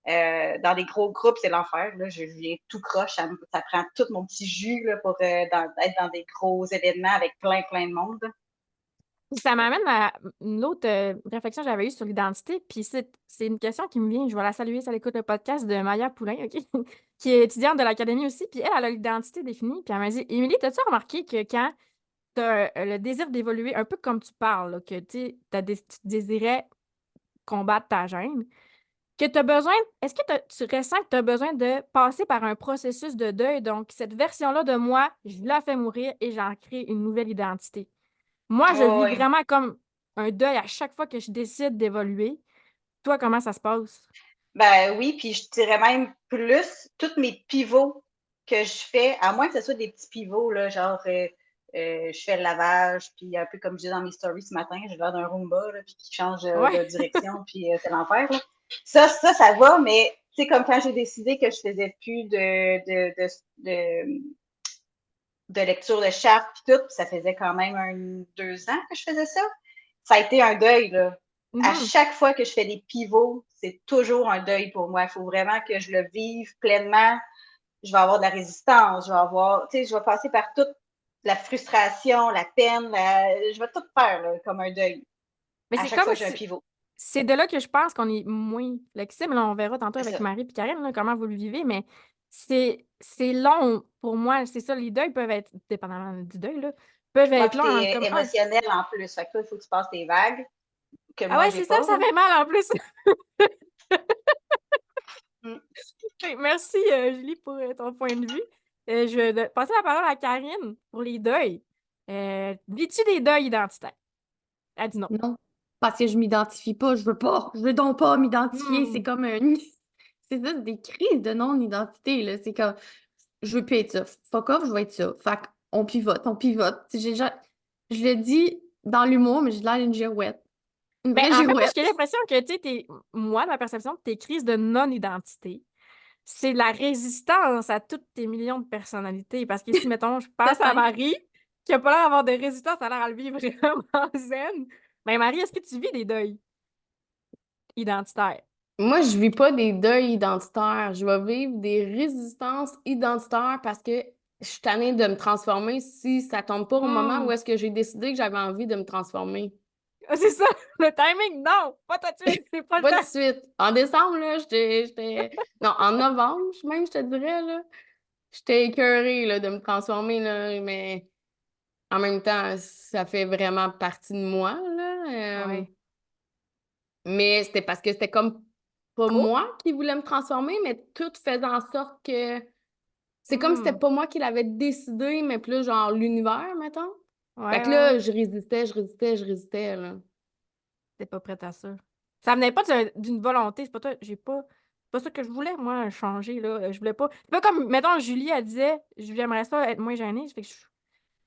Dans les gros groupes, c'est l'enfer, là. Je viens tout croche, ça prend tout mon petit jus, là, pour être dans des gros événements avec plein de monde. Ça m'amène à une autre réflexion que j'avais eue sur l'identité. Puis c'est une question qui me vient. Je vais la saluer si elle écoute le podcast de Maya Poulain, OK? Qui est étudiante de l'Académie aussi. Puis elle a l'identité définie. Puis elle m'a dit, Émilie, t'as-tu remarqué que quand tu as le désir d'évoluer, un peu comme tu parles, là, que tu désirais combattre ta gêne, que tu as besoin, est-ce que tu ressens que tu as besoin de passer par un processus de deuil? Donc, cette version-là de moi, je la fais mourir et j'en crée une nouvelle identité. Moi, je vis Ouais. vraiment comme un deuil à chaque fois que je décide d'évoluer. Toi, comment ça se passe? Ben oui, puis je dirais même plus, tous mes pivots que je fais, à moins que ce soit des petits pivots, là, genre je fais le lavage, puis un peu comme je disais dans mes stories ce matin, j'ai l'air d'un Roomba, là, puis qui change Ouais. de direction, puis c'est l'enfer. Là. Ça va, mais tu sais, comme quand j'ai décidé que je faisais plus de lecture de charte, puis tout, puis ça faisait quand même 2 ans que je faisais ça. Ça a été un deuil, là. À Mhm. chaque fois que je fais des pivots, c'est toujours un deuil pour moi. Il faut vraiment que je le vive pleinement. Je vais avoir de la résistance, je vais passer par toute la frustration, la peine, je vais tout faire là, comme un deuil. Mais À c'est chaque comme fois que j'ai un si. pivot. C'est de là que je pense qu'on est moins flexible. Là, on verra tantôt C'est avec ça. Marie et Karine là, comment vous le vivez, mais c'est long pour moi. C'est ça, les deuils peuvent être, dépendamment du deuil, là, peuvent Ouais, être puis longs t'es comme émotionnel en plus. Fait que toi, il faut que tu passes tes vagues, que Ah moi, ouais, j'ai c'est ça, pas. ça Là. fait mal en plus. Mm. Merci, Julie, pour ton point de vue. Je vais passer la parole à Karine pour les deuils. Vis-tu des deuils identitaires? Elle dit non. Non, parce que je m'identifie pas, je veux pas, je veux donc pas m'identifier. C'est Hmm. comme un. C'est ça, des crises de non-identité, là. C'est comme, je veux plus être ça. Fuck off, je veux être ça. Fait qu'on pivote, on pivote. Je le dis dans l'humour, mais j'ai l'air d'une girouette. Une Ben, vraie en fait, moi, girouette. j'ai l'impression que, tu sais, moi, ma perception de tes crises de non-identité, c'est la résistance à toutes tes millions de personnalités. Parce que si, mettons, je passe à Peut-être. Marie, qui a pas l'air d'avoir de résistance, elle a l'air à le vivre vraiment zen. Ben, Marie, est-ce que tu vis des deuils identitaires? Moi, je vis pas des deuils identitaires. Je vais vivre des résistances identitaires parce que je suis tannée de me transformer si ça tombe pas au moment où Hmm. est-ce que j'ai décidé que j'avais envie de me transformer. Ah, c'est ça, le timing, non, pas tout de suite, c'est pas le Pas de temps. suite. En décembre, là, Non, en novembre, même, je te dirais, là, j'étais écœurée, là, de me transformer, là, mais en même temps, ça fait vraiment partie de moi, là. Ouais. Mais c'était parce que c'était comme pas Trop? moi qui voulais me transformer, mais tout faisait en sorte que c'est comme si c'était Hmm. pas moi qui l'avais décidé, mais plus genre l'univers, mettons. Fait Ouais, que ouais, ouais. là, je résistais, là. T'es pas prête à ça. Ça venait pas d'une volonté, c'est pas toi, c'est pas ça que je voulais, moi, changer, là. Je voulais pas. C'est pas comme, mettons, Julie, elle disait, j'aimerais ça être moins gênée. Ça fait que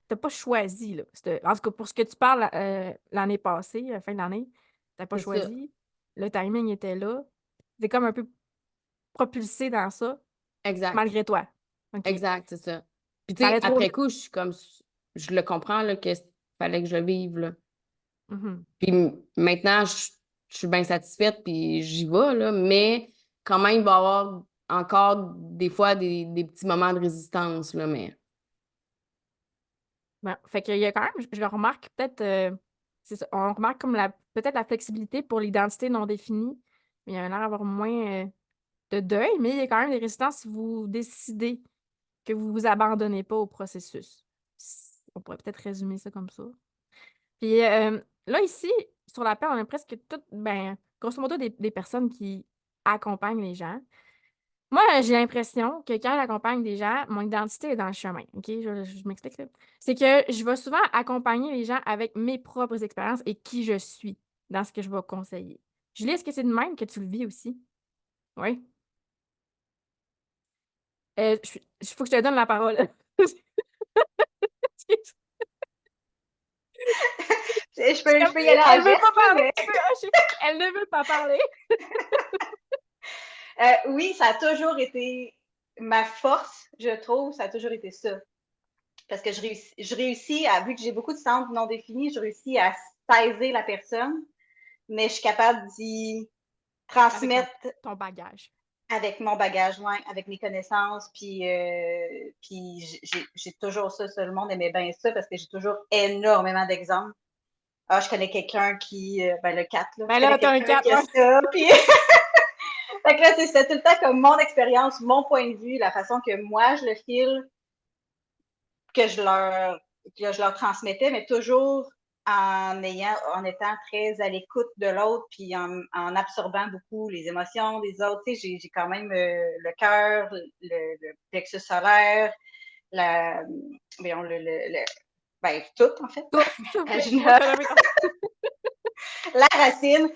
t'as pas choisi, là. En tout cas, pour ce que tu parles l'année passée, fin de l'année, t'as pas C'est ça. choisi. Le timing était là. T'es comme un peu propulsé dans ça, Exact. malgré toi. OK. Exact, c'est ça. Puis tu Ça sais, allait trop après vite. coup, je suis comme, je le comprends, là, qu'il fallait que je le vive, là. Mhm. Puis maintenant, je suis bien satisfaite, puis j'y vais, là, mais quand même, il va y avoir encore des fois des petits moments de résistance, là, mais Bon, fait qu'il y a quand même, je le remarque peut-être, c'est ça, on remarque comme peut-être la flexibilité pour l'identité non définie, mais il y a l'air d'avoir moins de deuil, mais il y a quand même des résistances si vous décidez que vous vous abandonnez pas au processus. On pourrait peut-être résumer ça comme ça. Puis là, ici, sur l'appel, on a presque toutes, ben, grosso modo, des personnes qui accompagnent les gens. Moi, j'ai l'impression que quand j'accompagne des gens, mon identité est dans le chemin. OK? Je m'explique, là. C'est que je vais souvent accompagner les gens avec mes propres expériences et qui je suis dans ce que je vais conseiller. Julie, est-ce que c'est de même que tu le vis aussi? Oui? Il faut que je te donne la parole. Je peux y aller en Elle veut pas geste, là, parler. mais Elle ne veut pas parler. oui, ça a toujours été ma force, je trouve, ça a toujours été ça. Parce que je réussis à, vu que j'ai beaucoup de centres non définis, je réussis à saisir la personne, mais je suis capable d'y Avec transmettre ton bagage. avec mon bagage, ouais, avec mes connaissances, puis j'ai toujours ça, le monde aimait bien ça parce que j'ai toujours énormément d'exemples. Ah, je connais quelqu'un qui, ben le 4, là, Ben je là, connais t'as un quelqu'un 4, qui a ouais. ça, puis fait que là, c'était tout le temps comme mon expérience, mon point de vue, la façon que moi je le file, que je leur transmettais, mais toujours en étant très à l'écoute de l'autre, puis en absorbant beaucoup les émotions des autres. Tu sais, j'ai quand même le cœur, le plexus solaire, la, voyons, ben, tout, en fait. Tout. La racine.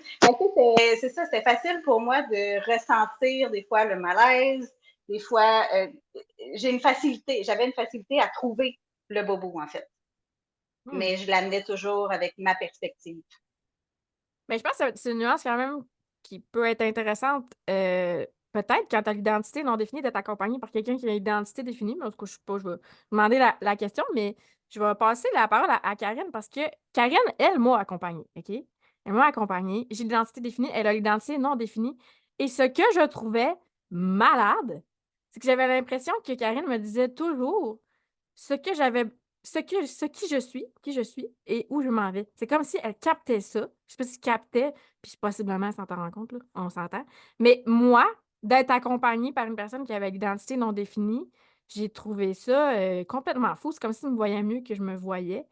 C'est ça, c'était facile pour moi de ressentir des fois le malaise, des fois, j'avais une facilité à trouver le bobo, en fait. Mais je l'amenais toujours avec ma perspective. Mais je pense que c'est une nuance quand même qui peut être intéressante. Peut-être quand tu as l'identité non définie, d'être accompagné par quelqu'un qui a l'identité définie. Mais en tout cas, je sais pas, je vais demander la question, mais je vais passer la parole à Karine parce que Karine, elle m'a accompagnée. OK? Elle m'a accompagnée. J'ai l'identité définie, elle a l'identité non définie. Et ce que je trouvais malade, c'est que j'avais l'impression que Karine me disait toujours ce que j'avais qui je suis et où je m'en vais. C'est comme si elle captait ça. Je sais pas si captait, puis possiblement elle s'en rend compte, là, on s'entend. Mais moi, d'être accompagnée par une personne qui avait l'identité non définie, j'ai trouvé ça complètement fou. C'est comme s'il me voyait mieux que je me voyais.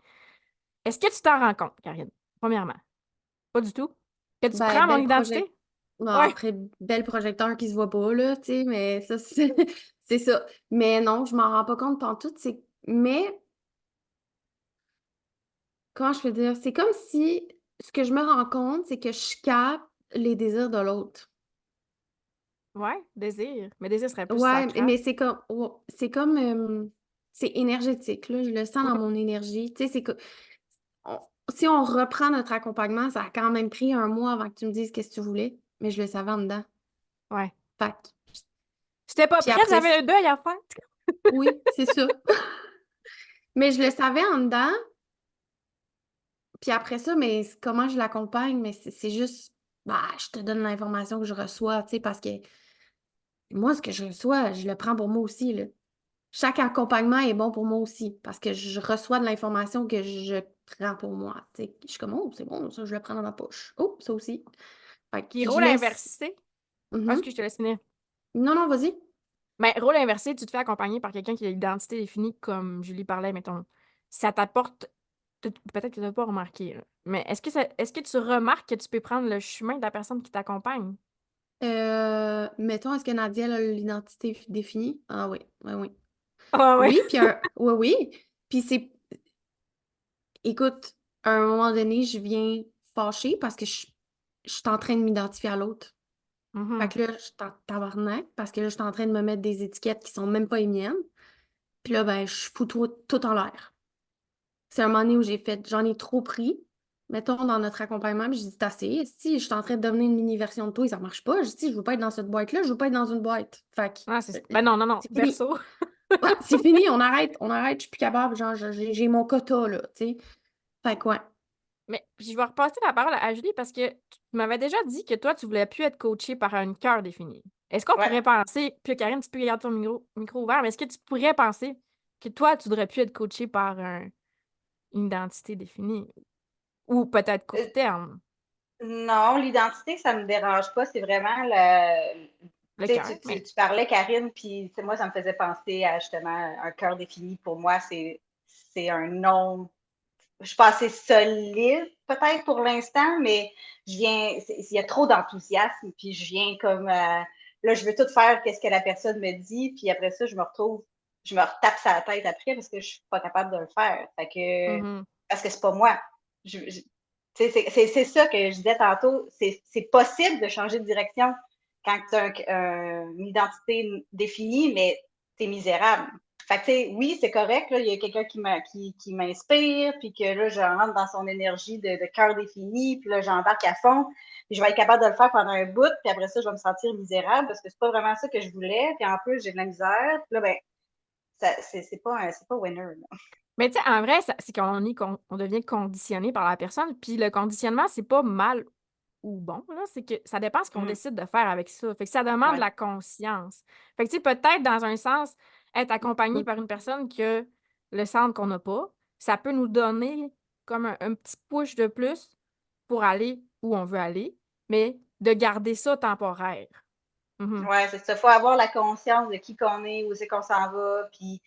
Est-ce que tu t'en rends compte, Karine? Premièrement. Pas du tout. Que tu Ben, prends mon identité? Bon, Ouais. après, bel projecteur qui se voit pas, là, tu sais, mais ça, c'est ça. Mais non, je m'en rends pas compte pantoute, mais, comment je peux dire? C'est comme si, ce que je me rends compte, c'est que je capte les désirs de l'autre. Ouais, désir. Mais désir serait plus Ouais, sacral. mais c'est énergétique, là, je le sens dans mon énergie. Tu sais, on- si on reprend notre accompagnement, ça a quand même pris 1 mois avant que tu me dises qu'est-ce que tu voulais, mais je le savais en dedans. Ouais. Fait que- J'étais pas puis prête, après, j'avais un deuil à faire. oui, c'est ça. Mais je le savais en dedans, puis après ça, mais comment je l'accompagne, mais c'est juste, bah, je te donne l'information que je reçois, tu sais, parce que moi, ce que je reçois, je le prends pour moi aussi, là. Chaque accompagnement est bon pour moi aussi, parce que je reçois de l'information que je prends pour moi, tu sais. Je suis comme, oh, c'est bon, ça, je le prends dans ma poche. Oh, ça aussi. Fait que Puis je rôle laisse. inversé. Ah, Mhm. excuse, je te laisse finir. Non, non, vas-y. Mais rôle inversé, tu te fais accompagner par quelqu'un qui a l'identité définie, comme Julie parlait, mettons. Ça t'apporte. Peut-être que tu n'as pas remarqué, là. Mais est-ce que tu remarques que tu peux prendre le chemin de la personne qui t'accompagne? Mettons, est-ce que Nadia elle a l'identité définie? Ah oui, oui, oui. Ah ouais. Oui, puis oui, oui. Puis écoute, à un moment donné, je viens fâchée parce que je suis en train de m'identifier à l'autre. Fait Mhm. que là, je suis en tabarnak parce que là, je suis en train de me mettre des étiquettes qui sont même pas les miennes. Puis là, ben, je fous tout en l'air. C'est un moment donné où j'en ai trop pris. Mettons, dans notre accompagnement, puis je dis, t'as assez. Si je suis en train de devenir une mini-version de toi et ça marche pas, je dis, je veux pas être dans cette boîte-là, je veux pas être dans une boîte. Fait Ah, que, ben non, non, non. c'est fini. Verso. Ouais, c'est fini, on arrête, je suis plus capable. Genre, j'ai mon quota, là, tu sais. Fait que, ouais. Mais puis je vais repasser la parole à Julie parce que tu m'avais déjà dit que toi, tu voulais plus être coachée par un cœur défini. Est-ce qu'on Ouais. pourrait penser, puis Karine, tu peux garder ton micro ouvert, mais est-ce que tu pourrais penser que toi, tu devrais plus être coachée par une identité définie. Ou peut-être court terme, Non, l'identité, ça me dérange pas. C'est vraiment le. le Tu sais, cœur. Mais... tu parlais, Karine, puis moi, ça me faisait penser à justement un cœur défini. Pour moi, c'est un nom. Je suis pas assez solide, peut-être pour l'instant, mais il y a trop d'enthousiasme, puis je viens comme. Là, je veux tout faire, qu'est-ce que la personne me dit, puis après ça, je me retape sa tête après parce que je suis pas capable de le faire. Fait que, Mhm. parce que c'est pas moi. Tu sais, c'est ça que je disais tantôt. C'est possible de changer de direction quand tu as une identité définie, mais tu es misérable. Fait que, tu sais, oui, c'est correct. Là, il y a quelqu'un qui m'inspire, puis que là, je rentre dans son énergie de cœur défini, puis là, j'embarque à fond. Puis je vais être capable de le faire pendant un bout, puis après ça, je vais me sentir misérable parce que c'est pas vraiment ça que je voulais. Puis en plus, j'ai de la misère. Puis là, ben, c'est pas winner. Là. Mais tu sais, en vrai, c'est on devient conditionné par la personne. Puis le conditionnement, c'est pas mal ou bon, là. C'est que ça dépend ce qu'on décide de faire avec ça. Fait que ça demande de Ouais. la conscience. Fait que tu sais, peut-être dans un sens, être accompagné par une personne qui a le centre qu'on n'a pas, ça peut nous donner comme un petit push de plus pour aller où on veut aller, mais de garder ça temporaire. Mhm. Ouais, c'est ça. Il faut avoir la conscience de qui qu'on est, où c'est qu'on s'en va, puis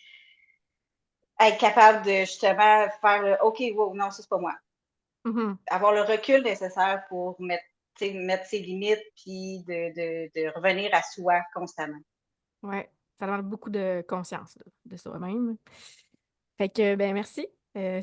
être capable de justement faire le OK, wow, non, ça, c'est pas moi. Mhm. Avoir le recul nécessaire pour mettre ses limites, puis de revenir à soi constamment. Ouais, ça demande beaucoup de conscience là, de soi-même. Fait que, ben merci.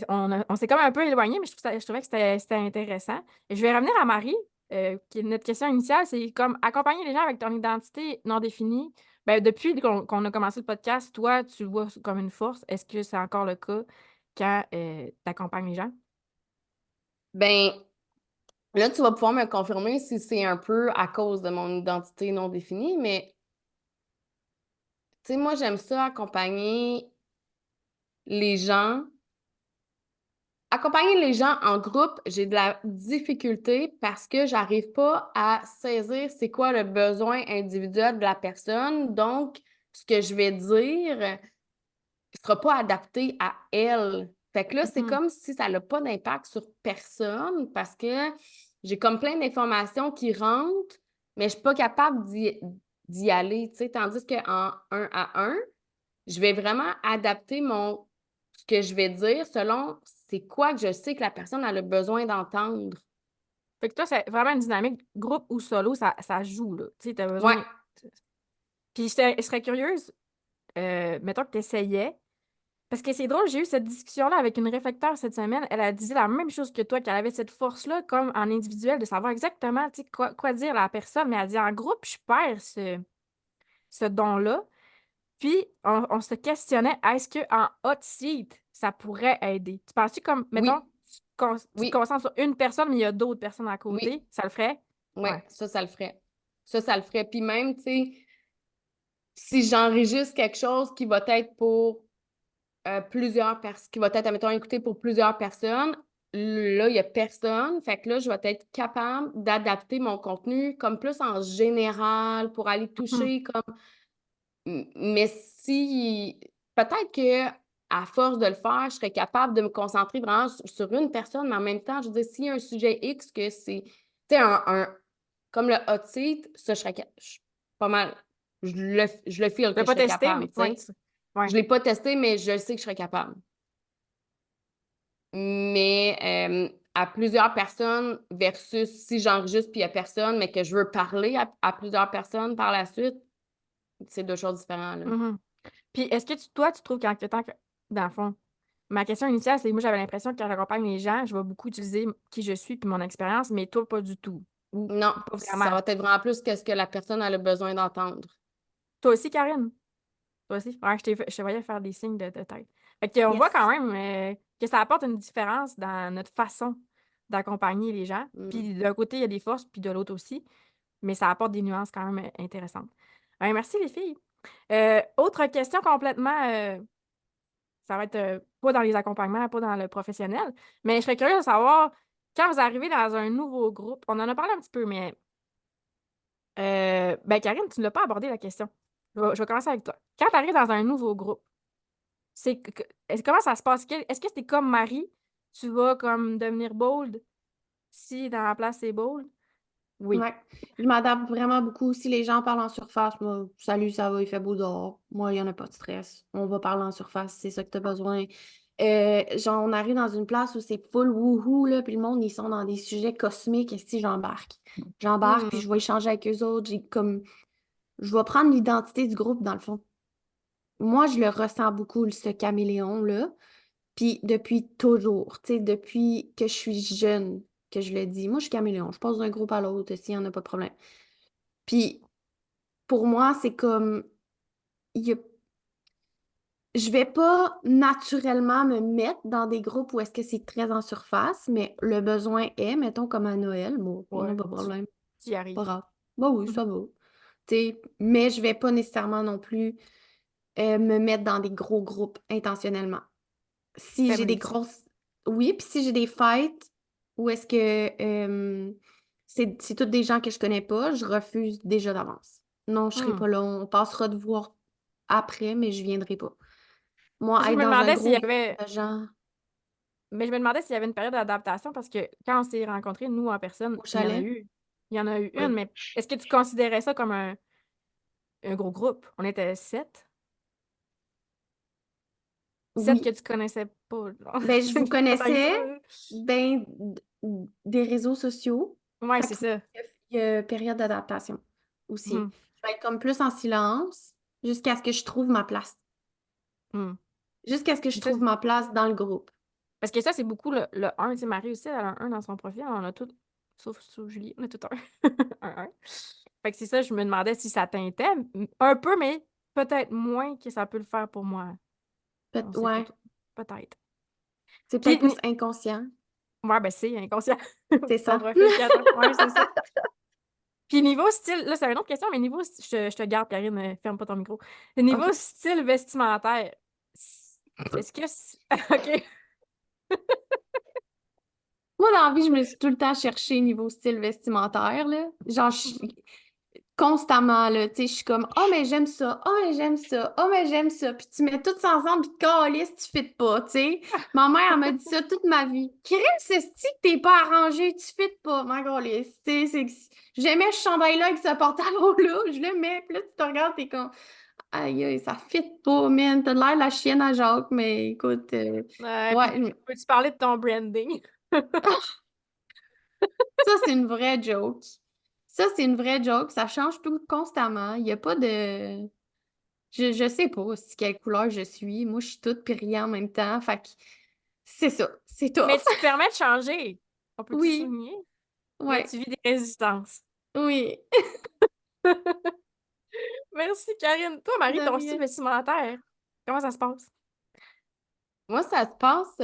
On s'est comme un peu éloigné, mais je trouvais que c'était intéressant. Et je vais revenir à Marie, qui est notre question initiale, c'est comme accompagner les gens avec ton identité non définie. Ben, depuis qu'on a commencé le podcast, toi, tu le vois comme une force. Est-ce que c'est encore le cas quand tu accompagnes les gens? Ben, là, tu vas pouvoir me confirmer si c'est un peu à cause de mon identité non définie, mais tu sais, moi, j'aime ça accompagner les gens. Accompagner les gens en groupe, j'ai de la difficulté parce que j'arrive pas à saisir c'est quoi le besoin individuel de la personne. Donc, ce que je vais dire ne sera pas adapté à elle. Fait que là, c'est Mhm. comme si ça n'a pas d'impact sur personne parce que j'ai comme plein d'informations qui rentrent, mais je suis pas capable d'y aller, tu sais. Tandis qu'en un à un, je vais vraiment adapter ce que je vais dire selon c'est quoi que je sais que la personne a le besoin d'entendre. Fait que toi, c'est vraiment une dynamique groupe ou solo, ça joue, là. Tu sais, t'as Ouais, besoin. Puis je serais curieuse, mettons que tu essayais. Parce que c'est drôle, j'ai eu cette discussion-là avec une réflecteur cette semaine. Elle a dit la même chose que toi, qu'elle avait cette force-là, comme en individuel, de savoir exactement tu sais, quoi dire à la personne. Mais elle dit en groupe, je perds ce don-là. Puis, on se questionnait, est-ce qu'en hot seat, ça pourrait aider? Tu penses-tu comme, mettons, oui, tu te oui, concentres sur une personne, mais il y a d'autres personnes à oui, côté, ça le ferait? oui, Ouais. ça le ferait. Ça le ferait. Puis même, tu sais, si j'enregistre quelque chose qui va être pour plusieurs personnes, qui va être, admettons, écouté pour plusieurs personnes, là, il n'y a personne. Fait que là, je vais être capable d'adapter mon contenu comme plus en général pour aller Mhm. toucher comme. Mais si peut-être que à force de le faire, je serais capable de me concentrer vraiment sur une personne, mais en même temps, je veux dire, s'il y a un sujet X que c'est, tu sais, comme le hot seat, ça, je suis pas mal, je le feel Je l'ai que je pas serais testé, capable, mais tu ouais. sais. Ouais. Je l'ai pas testé, mais je sais que je serais capable. Mais à plusieurs personnes versus si j'enregistre puis il n'y a personne, mais que je veux parler à plusieurs personnes par la suite, c'est deux choses différentes, là. Mhm. Puis, est-ce que toi, tu trouves dans le fond, ma question initiale, c'est moi, j'avais l'impression que quand j'accompagne les gens, je vais beaucoup utiliser qui je suis puis mon expérience, mais toi, pas du tout. Ou Non, pas ça vraiment. va être vraiment plus que ce que la personne a le besoin d'entendre. Toi aussi, Karine? Toi aussi? Ouais, je te voyais faire des signes de tête. Fait qu'on voit quand Yes. même que ça apporte une différence dans notre façon d'accompagner les gens. Mm. Puis d'un côté, il y a des forces, puis de l'autre aussi. Mais ça apporte des nuances quand même intéressantes. Ben, merci les filles. Autre question complètement, ça va être pas dans les accompagnements, pas dans le professionnel, mais je serais curieuse de savoir, quand vous arrivez dans un nouveau groupe, on en a parlé un petit peu, mais ben Karine, tu ne l'as pas abordé la question. Je vais commencer avec toi. Quand tu arrives dans un nouveau groupe, comment ça se passe? Est-ce que c'est comme Marie? tu vas comme devenir bold si dans la place c'est bold? Oui. Ouais. Je m'adapte vraiment beaucoup. Si les gens parlent en surface, moi, salut, ça va, il fait beau dehors. Moi, il n'y en a pas de stress. On va parler en surface, c'est ça que tu as besoin. Genre, on arrive dans une place où c'est full wouhou, là, puis le monde, ils sont dans des sujets cosmiques, et si j'embarque. J'embarque, puis Hmm. je vais échanger avec eux autres. Je vais prendre l'identité du groupe, dans le fond. Moi, je le ressens beaucoup, ce caméléon-là. Puis depuis toujours, tu sais, depuis que je suis jeune, que je le dis. Moi, je suis caméléon. Je passe d'un groupe à l'autre, s'il n'y en a pas de problème. Puis pour moi, c'est comme, il y a- je vais pas naturellement me mettre dans des groupes où est-ce que c'est très en surface, mais le besoin est, mettons comme à Noël, bon, on n'a Ouais, pas de problème, tu y arrives. pas grave. Bah oui, ça va. Tu sais, mais je vais pas nécessairement non plus me mettre dans des gros groupes intentionnellement. Si j'ai des Feministe. grosses... Oui, puis si j'ai des fêtes où est-ce que c'est toutes des gens que je connais pas, je refuse déjà d'avance. Non, je serai Hmm. pas là. On passera de voir après, mais je viendrai pas. Moi, Parce que je être me dans un demandais s'il y gros groupe avait. de gens Mais je me demandais s'il y avait une période d'adaptation parce que quand on s'est rencontrés, nous, en personne, au il y en a chalet, eu. Il y en a eu une, oui. mais est-ce que tu considérais ça comme un gros groupe? On était 7. 7 que Oui. tu connaissais pas, genre. Ben, je vous Pas tant que connaissais, ça. ben, des réseaux sociaux. Ouais, Fait c'est qu'il ça. y a période d'adaptation aussi. Mhm. Je vais être comme plus en silence jusqu'à ce que je trouve ma place. Mhm. Jusqu'à ce que je Mais ça, trouve ma place dans le groupe. parce que ça, c'est beaucoup le 1. Tu sais, Marie aussi, elle a un 1 dans son profil. On a tout, sauf Julie, on a tout un. Un 1. Fait que c'est ça, je me demandais si ça teintait un peu, mais peut-être moins que ça peut le faire pour moi. On sait pas Ouais, trop. Peut-être. c'est Puis, peut-être plus inconscient. ouais, ben c'est inconscient. C'est Ton ça. profil 4 ans. Ouais, c'est ça. Puis niveau style, là, c'est une autre question, mais niveau, je te garde, Karine, ferme pas ton micro. Le niveau OK. style vestimentaire, est-ce que OK. Moi, dans la vie, je me suis tout le temps cherché niveau style vestimentaire, là. Genre, constamment, là, tu sais, je suis comme, oh, mais j'aime ça, oh, mais j'aime ça, oh, mais j'aime ça. Puis tu mets tout ça ensemble, puis calisse, tu fites pas, tu sais. Ma mère, elle m'a dit ça toute ma vie. Chris, c'est que t'es pas arrangé, tu fites pas, ma calisse. Tu sais, j'aimais ce chandail-là avec ce pantalon-là, je le mets, puis là, tu te regardes, t'es comme, aïe, aïe, ça fit pas, man. T'as l'air de la chienne à Jacques, mais écoute, Puis ouais, peux-tu parler de ton branding? ça, c'est une vraie joke. Ça, c'est une vraie joke. Ça change tout constamment. Il n'y a pas de. Je sais pas si quelle couleur je suis. Moi, je suis toute puis rien en même temps. Fait que c'est ça. C'est Mais tough. tu te permets de changer. On peut-tu Oui. souligner? Mais Ouais. tu vis des résistances. Oui. Merci, Karine. Toi, Marie, De ton style rien. vestimentaire, comment ça se passe? Moi, ça se passe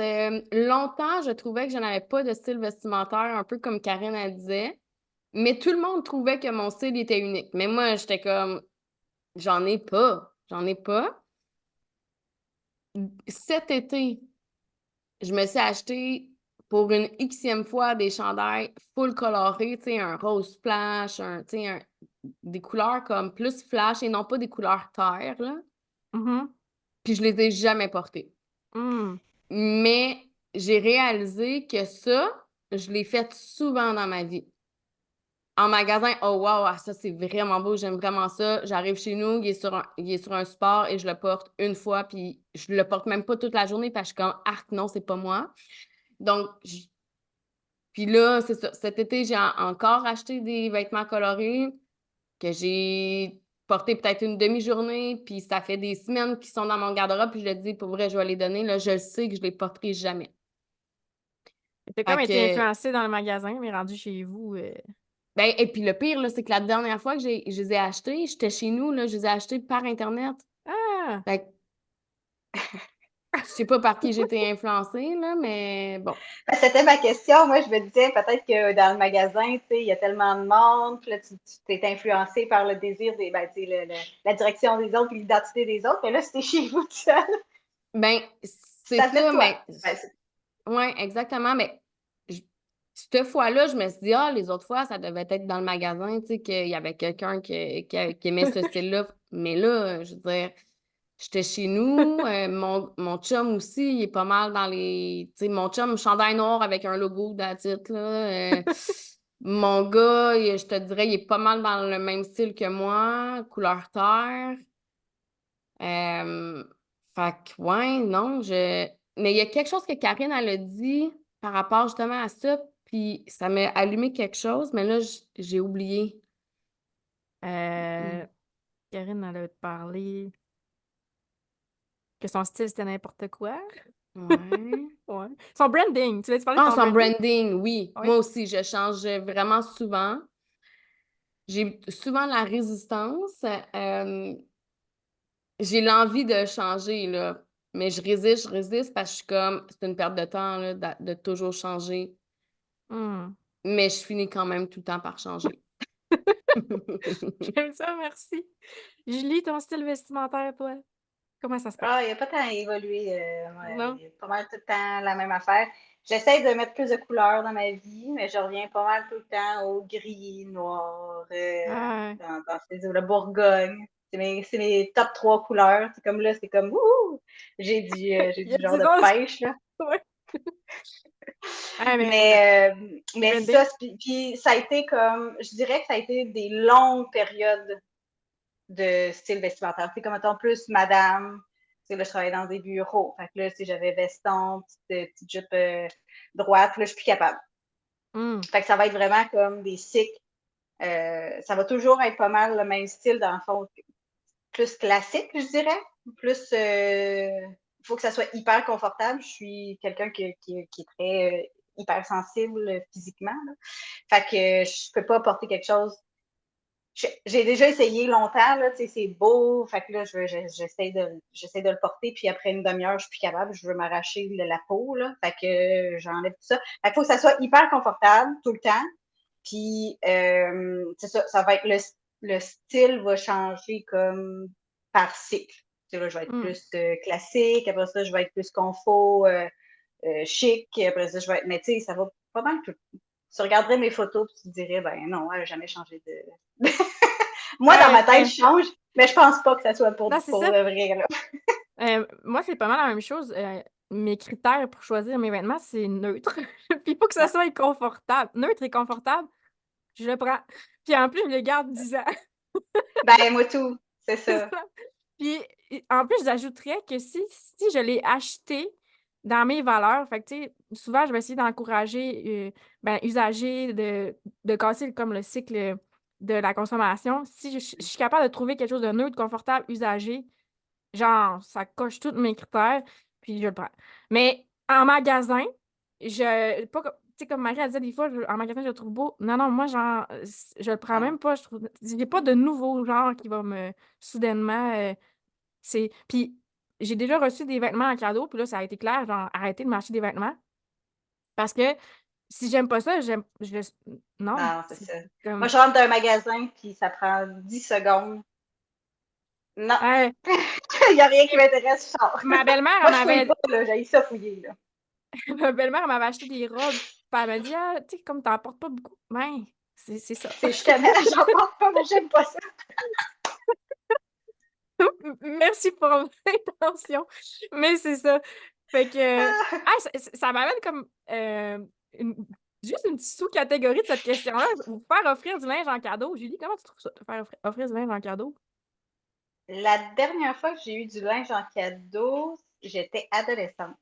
longtemps, je trouvais que je n'avais pas de style vestimentaire, un peu comme Karine elle disait. Mais tout le monde trouvait que mon style était unique. Mais moi, j'étais comme, j'en ai pas. J'en ai pas. Cet été, je me suis acheté pour une xème fois des chandails full colorés, tu sais, un rose flash, tu sais, des couleurs comme plus flash et non pas des couleurs terre, là. Mhm. Puis je les ai jamais portés. Hmm. Mais j'ai réalisé que ça, je l'ai fait souvent dans ma vie. En magasin, oh wow, ah, ça c'est vraiment beau, j'aime vraiment ça. J'arrive chez nous, il est sur un support et je le porte une fois, puis je le porte même pas toute la journée parce que je suis comme, arc, non, c'est pas moi. Donc, puis là, c'est ça. Cet été, j'ai encore acheté des vêtements colorés que j'ai portés peut-être une demi-journée, puis ça fait des semaines qu'ils sont dans mon garde-robe, puis je le dis, pour vrai, je vais les donner. Là, je le sais que je les porterai jamais. T'as Fait comme été que, influencé dans le magasin, mais rendu chez vous. ben, et puis le pire, là, c'est que la dernière fois que je les ai achetés, j'étais chez nous, là, je les ai achetés par Internet. Ah! Fait que, je sais pas par qui j'ai été influencée, là, mais bon. Ben, c'était ma question. Moi, je me disais peut-être que dans le magasin, tu sais, il y a tellement de monde, puis là, tu t'es influencé par le désir des, ben, tu sais, la direction des autres, puis l'identité des autres. Mais là, c'était chez vous tout seul. Ben, c'est Ça venait de ça, toi. mais Ben, ouais, exactement. Mais je- cette fois-là, je me suis dit, ah, les autres fois, ça devait être dans le magasin, tu sais, qu'il y avait quelqu'un qui aimait ce style-là. Mais là, je veux dire, j'étais chez nous. Mon chum aussi, il est pas mal dans les... Tu sais, mon chum, chandail noir avec un logo d'attitude, là. Mon gars, je te dirais, il est pas mal dans le même style que moi, couleur terre. Euh, Fait que, ouais, non, Mais il y a quelque chose que Karine, elle a dit par rapport justement à ça, puis ça m'a allumé quelque chose, mais là, j'ai oublié. Euh, Karine, elle a parlé que son style, c'était n'importe quoi. Ouais. Ouais. Son branding. Tu veux parler de Ah, ton son branding? branding, oui. Oui. Moi aussi, je change vraiment souvent. J'ai souvent la résistance. J'ai l'envie de changer, là. Mais je résiste parce que je suis comme, c'est une perte de temps, là, de toujours changer. Hmm. Mais je finis quand même tout le temps par changer. J'aime ça, merci. Julie, ton style vestimentaire, toi, comment ça se Ah, passe? il n'y a pas tant à évoluer. Non? Il y a pas mal tout le temps la même affaire. J'essaie de mettre plus de couleurs dans ma vie, mais je reviens pas mal tout le temps au gris, noir, Ah, dans ces eaux, la Bourgogne. C'est mes top 3 couleurs. C'est comme là, c'est comme ouh! J'ai il y a du du genre de rose. pêche, là. Ouais. Ah, mais Mais c'est branding? ça. Puis ça a été comme, je dirais que ça a été des longues périodes de style vestimentaire. C'est comme, mettons, plus madame. Tu sais, là, je travaillais dans des bureaux. Fait que là, si j'avais veston, petite jupe droite, là, je suis plus capable. Hmm. Fait que ça va être vraiment comme des cycles. Ça va toujours être pas mal le même style, dans le fond, plus classique, je dirais. Plus, il faut que ça soit hyper confortable. Je suis quelqu'un qui est très hyper sensible physiquement, là. Fait que je peux pas porter quelque chose. J'ai déjà essayé longtemps, là, tu sais, c'est beau, fait que là, j'essaie de le porter, puis après une demi-heure, je suis plus capable, je veux m'arracher la peau, là, fait que j'enlève tout ça. Fait qu'il faut que ça soit hyper confortable tout le temps, puis c'est ça, ça va être le style va changer comme par cycle. Tu sais, là, je vais être Hmm. plus classique, après ça, je vais être plus confort, chic, après ça, je vais être, mais tu sais, ça va pas mal tout. Tu regarderais mes photos, puis tu te dirais, ben non, elle n'a jamais changé de. Moi, dans ma tête, Ben, je change, mais je pense pas que ça soit non, c'est pour ça. de vrai, là. Moi, c'est pas mal la même chose. Mes critères pour choisir mes vêtements, c'est neutre. Puis il faut que ça Ouais. soit confortable. Neutre et confortable, je le prends. Puis en plus, je le garde 10 ans. Ben, moi, tout, c'est C'est ça. ça. Puis en plus, j'ajouterais que si je l'ai acheté dans mes valeurs, fait que tu sais, souvent, je vais essayer d'encourager usagers de casser comme le cycle de la consommation. Si je suis capable de trouver quelque chose de neutre, confortable, usagé, genre, ça coche tous mes critères, puis je le prends. Mais en magasin, pas comme, tu sais, comme Marie a dit des fois, en magasin, je le trouve beau. Non, non, moi, genre, je le prends Non. même pas. Il n'y a pas de nouveau genre qui va me, soudainement, puis j'ai déjà reçu des vêtements en cadeau, puis là, ça a été clair, genre, arrêtez de m'acheter des vêtements. Parce que si j'aime pas ça, non, Non, c'est c'est ça. Moi, comme... je rentre dans un magasin, puis ça prend 10 secondes. Non, Hey, il n'y a rien qui m'intéresse, je sors. ma belle-mère, Moi, je fouille pas, là, j'ai ça fouiller, là. ma belle-mère m'avait acheté des robes, puis elle m'a dit, ah, tu sais, comme t'en portes pas beaucoup, ben, c'est ça. C'est justement, j'en porte pas, mais j'aime pas ça. Merci pour l'intention. Mais c'est ça. Fait que, Ah! ça m'amène comme une- juste une petite sous-catégorie de cette question-là. Vous faire offrir du linge en cadeau. Julie, comment tu trouves ça, te faire offrir du linge en cadeau? La dernière fois que j'ai eu du linge en cadeau, j'étais adolescente.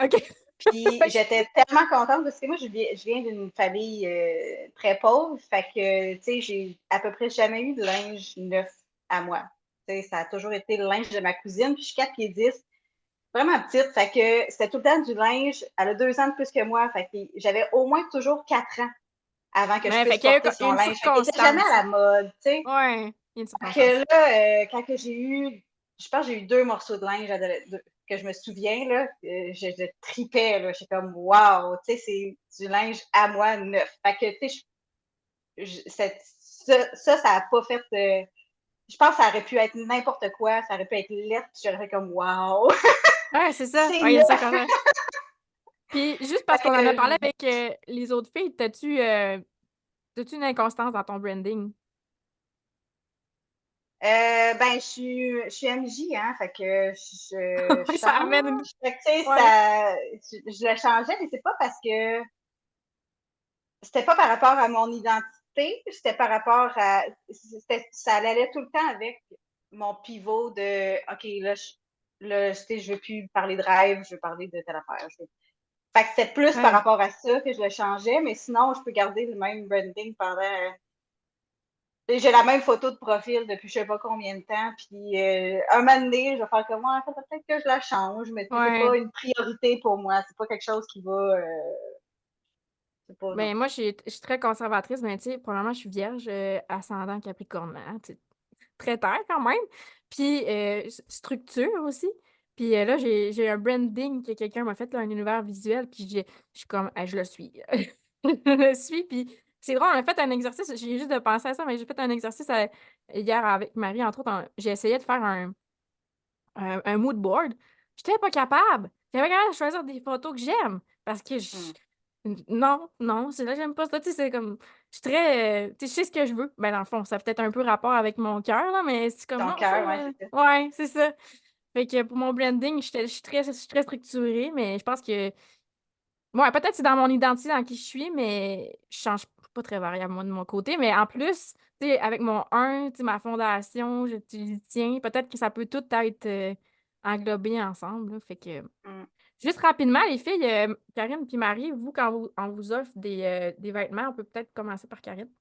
OK. Puis j'étais tellement contente parce que moi, je viens d'une famille très pauvre. Fait que, tu sais, j'ai à peu près jamais eu de linge neuf à moi. Tu sais, ça a toujours été le linge de ma cousine. Puis je suis 4 pieds 10, vraiment petite. Fait que c'était tout le temps du linge. Elle a 2 ans de plus que moi. Fait que j'avais au moins toujours 4 ans avant que je Mais fait puisse qu'il y a porter il y a son une linge. Fait qu'il était jamais circonstance. à la mode, tu sais. Ouais, il y a une Fait que circonstance. là, quand que je pense que j'ai eu 2 morceaux de linge que je me souviens, là, je tripais, là. J'étais comme, wow, tu sais, c'est du linge à moi neuf. Fait que, tu sais, ça a pas fait. Je pense que ça aurait pu être n'importe quoi, ça aurait pu être lettre, j'aurais fait comme, wow, Ouais, c'est ça. c'est Ouais, il y a une neuf. circonstance. Puis juste parce Fait qu'on en a parlé que, avec les autres filles, t'as-tu une inconstance dans ton branding? Je suis MJ, hein, fait que je Ouais, ça amène une... change. Fait que, tu sais, Ouais. je le changeais, mais c'est pas parce que c'était pas par rapport à mon identité, c'était par rapport à. Ça allait tout le temps avec mon pivot de OK, là, tu sais, je veux plus parler de rêve, je veux parler de telle affaire. Fait que c'était plus par Ouais. rapport à ça que je le changeais, mais sinon, je peux garder le même branding pendant. J'ai la même photo de profil depuis je sais pas combien de temps, puis un moment donné, je vais faire comme moi, peut-être que je la change, mais c'est pas Ouais. une priorité pour moi, c'est pas quelque chose qui va. C'est pas, non. Ben, moi, je suis très conservatrice, mais tu sais, premièrement, je suis vierge, ascendant Capricorne, hein, tu sais, très terre quand même. Puis, structure aussi. Puis là, j'ai un branding que quelqu'un m'a fait, là, un univers visuel, puis je suis comme, ah, je le suis. Je le suis, puis c'est drôle, on a fait un exercice, j'ai juste de penser à ça, mais j'ai fait un exercice hier avec Marie, entre autres, j'ai essayé de faire un mood board. J'étais pas capable. J'avais pas capable de choisir des photos que j'aime, parce que Hmm. non, non, c'est là, j'aime pas ça. Tu sais, c'est comme. Je suis très. Tu sais, je sais ce que je veux. Ben, dans le fond, ça a peut-être un peu rapport avec mon cœur, là, mais c'est comme Ton non, ça. cœur, ouais, c'est ça. Ouais, c'est ça. Fait que pour mon branding, je suis très structurée, mais je pense que. Ouais, peut-être c'est dans mon identité dans qui je suis, mais je change pas très variable, moi, de mon côté. Mais en plus, tu sais, avec mon 1, tu sais, ma fondation, tu y tiens, peut-être que ça peut tout être englobé ensemble, là. Fait que. Hmm. Juste rapidement, les filles, Karine puis Marie, vous, quand on vous offre des vêtements, on peut peut-être commencer par Karine.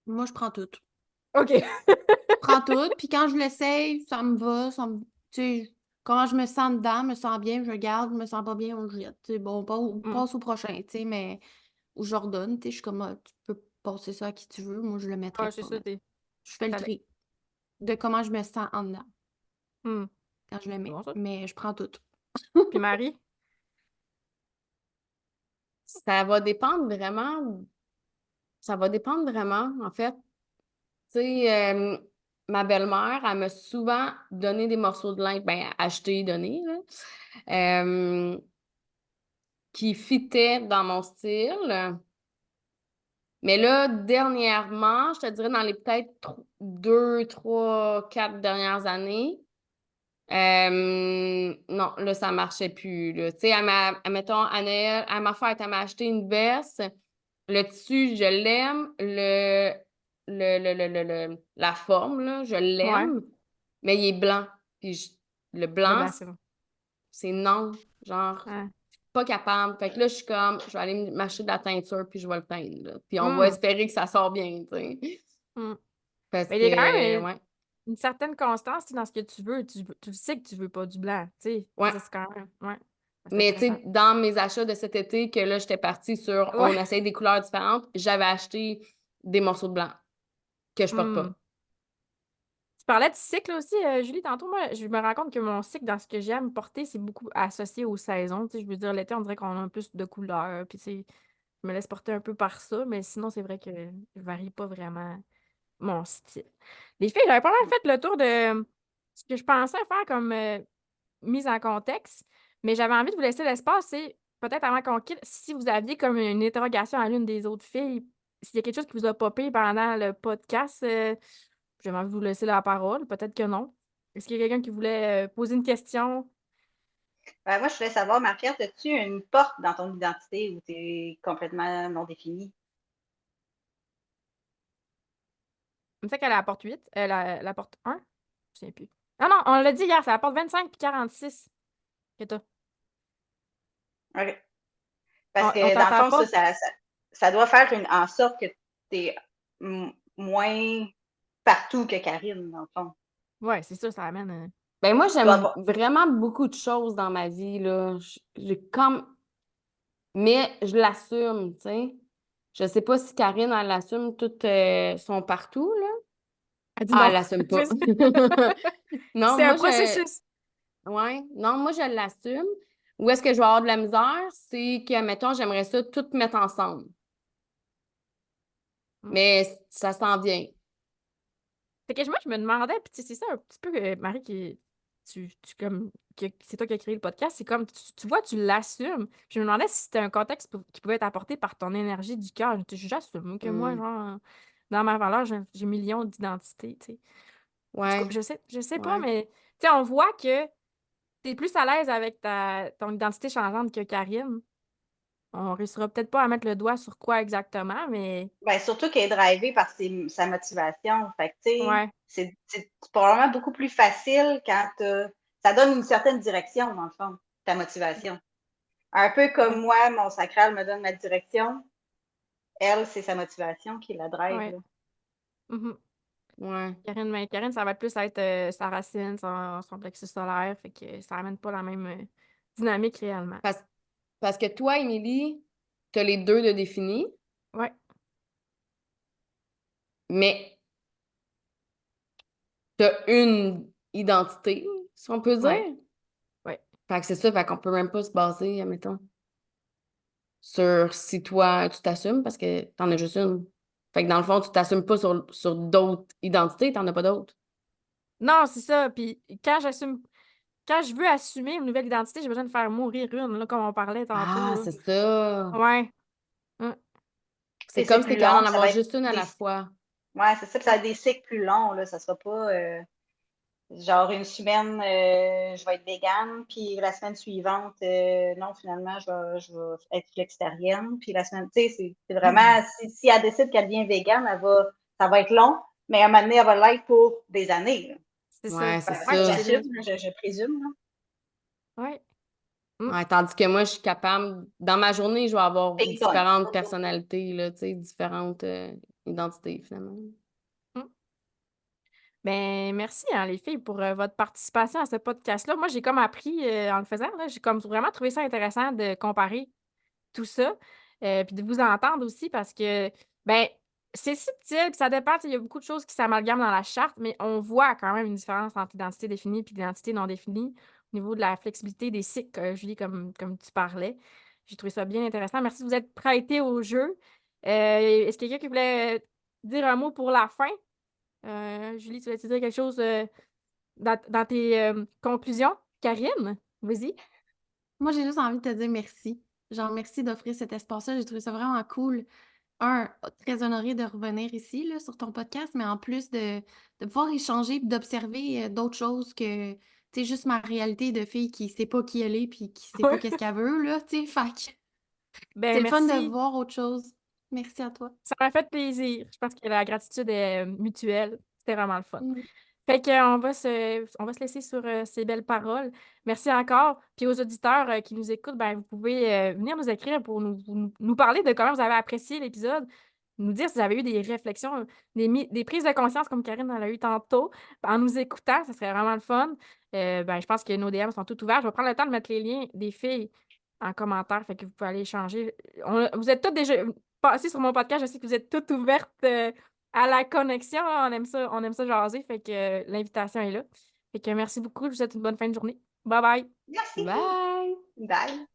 Moi, je prends tout. OK. Je prends tout, puis quand je l'essaye, ça me va, tu sais, comment je me sens dedans, je me sens bien, je le garde, je me sens pas bien, on le jette. Tu sais, bon, on Mm. passe au prochain, tu sais, mais ou je redonne, tu sais, je suis comme, ah, tu peux passer ça à qui tu veux, moi, je le mettrai Ouais, c'est pas, ça, mais je fais le t'as- tri de comment je me sens en dedans Mm. quand je le C'est mets, bon, ça. mais je prends tout. Puis Marie? Ça va dépendre vraiment. Ça va dépendre vraiment, en fait. Tu sais, ma belle-mère, elle m'a souvent donné des morceaux de linge, ben, acheté, donné, là, qui fitaient dans mon style. Mais là, dernièrement, je te dirais dans les peut-être 2, 3, 4 dernières années, non, là, ça marchait plus, là. Tu sais, admettons, à Noël, à ma fête, elle m'a acheté une veste. Le tissu, je l'aime. La forme, là, je Ouais. l'aime. Mais il est blanc. Puis le Le blanc, blanc, c'est bon. c'est non. Genre, Ouais. pas capable. Fait que là, je suis comme, je vais aller m'acheter de la teinture, puis je vais le teindre, là. Puis on va Mm. espérer que ça sort bien, tu sais. Mm. Parce Mais il y a quand que, même ouais. une certaine constance, tu sais, dans ce que tu veux. Tu sais que tu veux pas du blanc, tu sais. Ouais. Ça, c'est quand même. Ouais. C'est Mais tu intéressant. sais, dans mes achats de cet été, que là, j'étais partie sur on Ouais. essaye des couleurs différentes, j'avais acheté des morceaux de blanc que je porte Mm. pas. Tu parlais de cycle aussi, Julie, tantôt. Moi, je me rends compte que mon cycle, dans ce que j'aime porter, c'est beaucoup associé aux saisons. Tu sais, je veux dire, l'été, on dirait qu'on a plus de couleurs. Puis, tu sais, je me laisse porter un peu par ça. Mais sinon, c'est vrai que je varie pas vraiment mon style. Les filles, j'avais pas mal fait le tour de ce que je pensais faire comme mise en contexte. Mais j'avais envie de vous laisser l'espace. C'est peut-être avant qu'on quitte, si vous aviez comme une interrogation à l'une des autres filles, s'il y a quelque chose qui vous a popé pendant le podcast, j'ai envie de vous laisser la parole. Peut-être que non. Est-ce qu'il y a quelqu'un qui voulait poser une question? Moi, je voulais savoir, Marie-Pierre, as-tu une porte dans ton identité où tu es complètement non définie? Il me semble qu'elle est à la porte 8. La porte 1. Je ne sais plus. Ah non, on l'a dit hier, c'est la porte 25 puis 46 que t'as. OK. Parce On que dans le t'entend fond, pas? ça doit faire en sorte que tu es moins partout que Karine, dans le fond. Ouais, c'est ça, ça amène. Ben moi, Tu dois j'aime avoir. vraiment beaucoup de choses dans ma vie, là. J'ai comme... Mais je l'assume, tu sais. Je sais pas si Karine, elle assume tout son partout, là. Elle dit Ah, non. elle l'assume pas. Non, C'est un moi, je... processus. Ouais, non, moi, je l'assume. Où est-ce que je vais avoir de la misère? C'est que, mettons, j'aimerais ça tout mettre ensemble. Mm. Mais ça s'en vient. Fait que moi, je me demandais, puis tu sais, c'est ça un petit peu, Marie, comme, c'est toi qui as créé le podcast, c'est comme, tu vois, tu l'assumes. Je me demandais si c'était un contexte qui pouvait être apporté par ton énergie du cœur. J'assume que moi, Hmm. genre, dans ma valeur, j'ai millions d'identités, tu sais. En tout cas, Ouais, je sais pas, ouais. mais tu sais, on voit que t'es plus à l'aise avec ton identité changeante que Karine. On réussira peut-être pas à mettre le doigt sur quoi exactement, mais Ben, surtout qu'elle est drivée par sa motivation. Fait que, tu sais, ouais, c'est probablement beaucoup plus facile quand ça donne une certaine direction, dans le fond, ta motivation. Un peu ouais, comme moi, mon sacral me donne ma direction. Elle, c'est sa motivation qui la drive, ouais. là. Mhm. Ouais. Karine, ça va plus être sa racine, son plexus solaire, fait que ça amène pas la même dynamique réellement. Parce, parce que toi, Émilie, t'as les deux de définis, Ouais, mais t'as une identité, si on peut ouais, dire. ouais. Fait que c'est ça, fait qu'on peut même pas se baser, admettons, sur si toi, tu t'assumes, parce que t'en as juste une. Fait que dans le fond, tu t'assumes pas sur d'autres identités, t'en as pas d'autres. Non, c'est ça. Puis quand je veux assumer une nouvelle identité, j'ai besoin de faire mourir une, là, comme on parlait tantôt, Ah, là. c'est ça. Ouais. Hum. C'est C'est comme si plus t'es capable long, d'en ça avoir va être juste une à des. la fois. Ouais, c'est ça, puis ça va être des cycles plus longs, là. Ça sera pas genre une semaine, je vais être végane, puis la semaine suivante, non, finalement, je vais être flexitarienne. Puis la semaine, tu sais, c'est vraiment, si elle décide qu'elle devient végane, ça va être long, mais à un moment donné, elle va l'être pour des années, là. C'est ça. Ouais, c'est Ouais, puis c'est ça. J'assume, le. je présume, là. Ouais. Hum. Ouais, tandis que moi, je suis capable, dans ma journée, je vais avoir Ping-pong. différentes personnalités, là, tu sais, différentes identités, finalement. Hum. Ben, merci, hein, les filles, pour votre participation à ce podcast-là. Moi, j'ai comme appris en le faisant, là, j'ai comme vraiment trouvé ça intéressant de comparer tout ça, puis de vous entendre aussi parce que, ben, c'est subtil, puis ça dépend, tu sais, il y a beaucoup de choses qui s'amalgament dans la charte, mais on voit quand même une différence entre l'identité définie et l'identité non définie au niveau de la flexibilité des cycles, Julie, comme tu parlais. J'ai trouvé ça bien intéressant. Merci de vous être prêté au jeu. Est-ce qu'il y a quelqu'un qui voulait dire un mot pour la fin? Julie, tu voulais dire quelque chose dans tes conclusions? Karine, vas-y. Moi, j'ai juste envie de te dire merci. Genre, merci d'offrir cet espace-là. J'ai trouvé ça vraiment cool. Très honorée de revenir ici, là, sur ton podcast, mais en plus de pouvoir échanger et d'observer d'autres choses que, tu sais, juste ma réalité de fille qui sait pas qui elle est puis qui sait pas qu'est-ce qu'elle veut, là, tu sais. Fait que c'est Ben, le fun de merci. voir autre chose. Merci à toi. Ça m'a fait plaisir. Je pense que la gratitude est mutuelle. C'était vraiment le fun. Mm. Fait qu'on on va se laisser sur ces belles paroles. Merci encore. Puis aux auditeurs qui nous écoutent, ben, vous pouvez venir nous écrire pour nous parler de comment vous avez apprécié l'épisode, nous dire si vous avez eu des réflexions, des prises de conscience comme Karine en a eu tantôt. En nous écoutant, ça serait vraiment le fun. Ben, je pense que nos DM sont tout ouverts. Je vais prendre le temps de mettre les liens des filles en commentaire, fait que vous pouvez aller échanger. Vous êtes toutes déjà passées sur mon podcast. Je sais que vous êtes toutes ouvertes à la connexion. Là. On aime ça jaser, fait que l'invitation est là. Fait que merci beaucoup. Je vous souhaite une bonne fin de journée. Bye bye. Merci. Bye! Bye.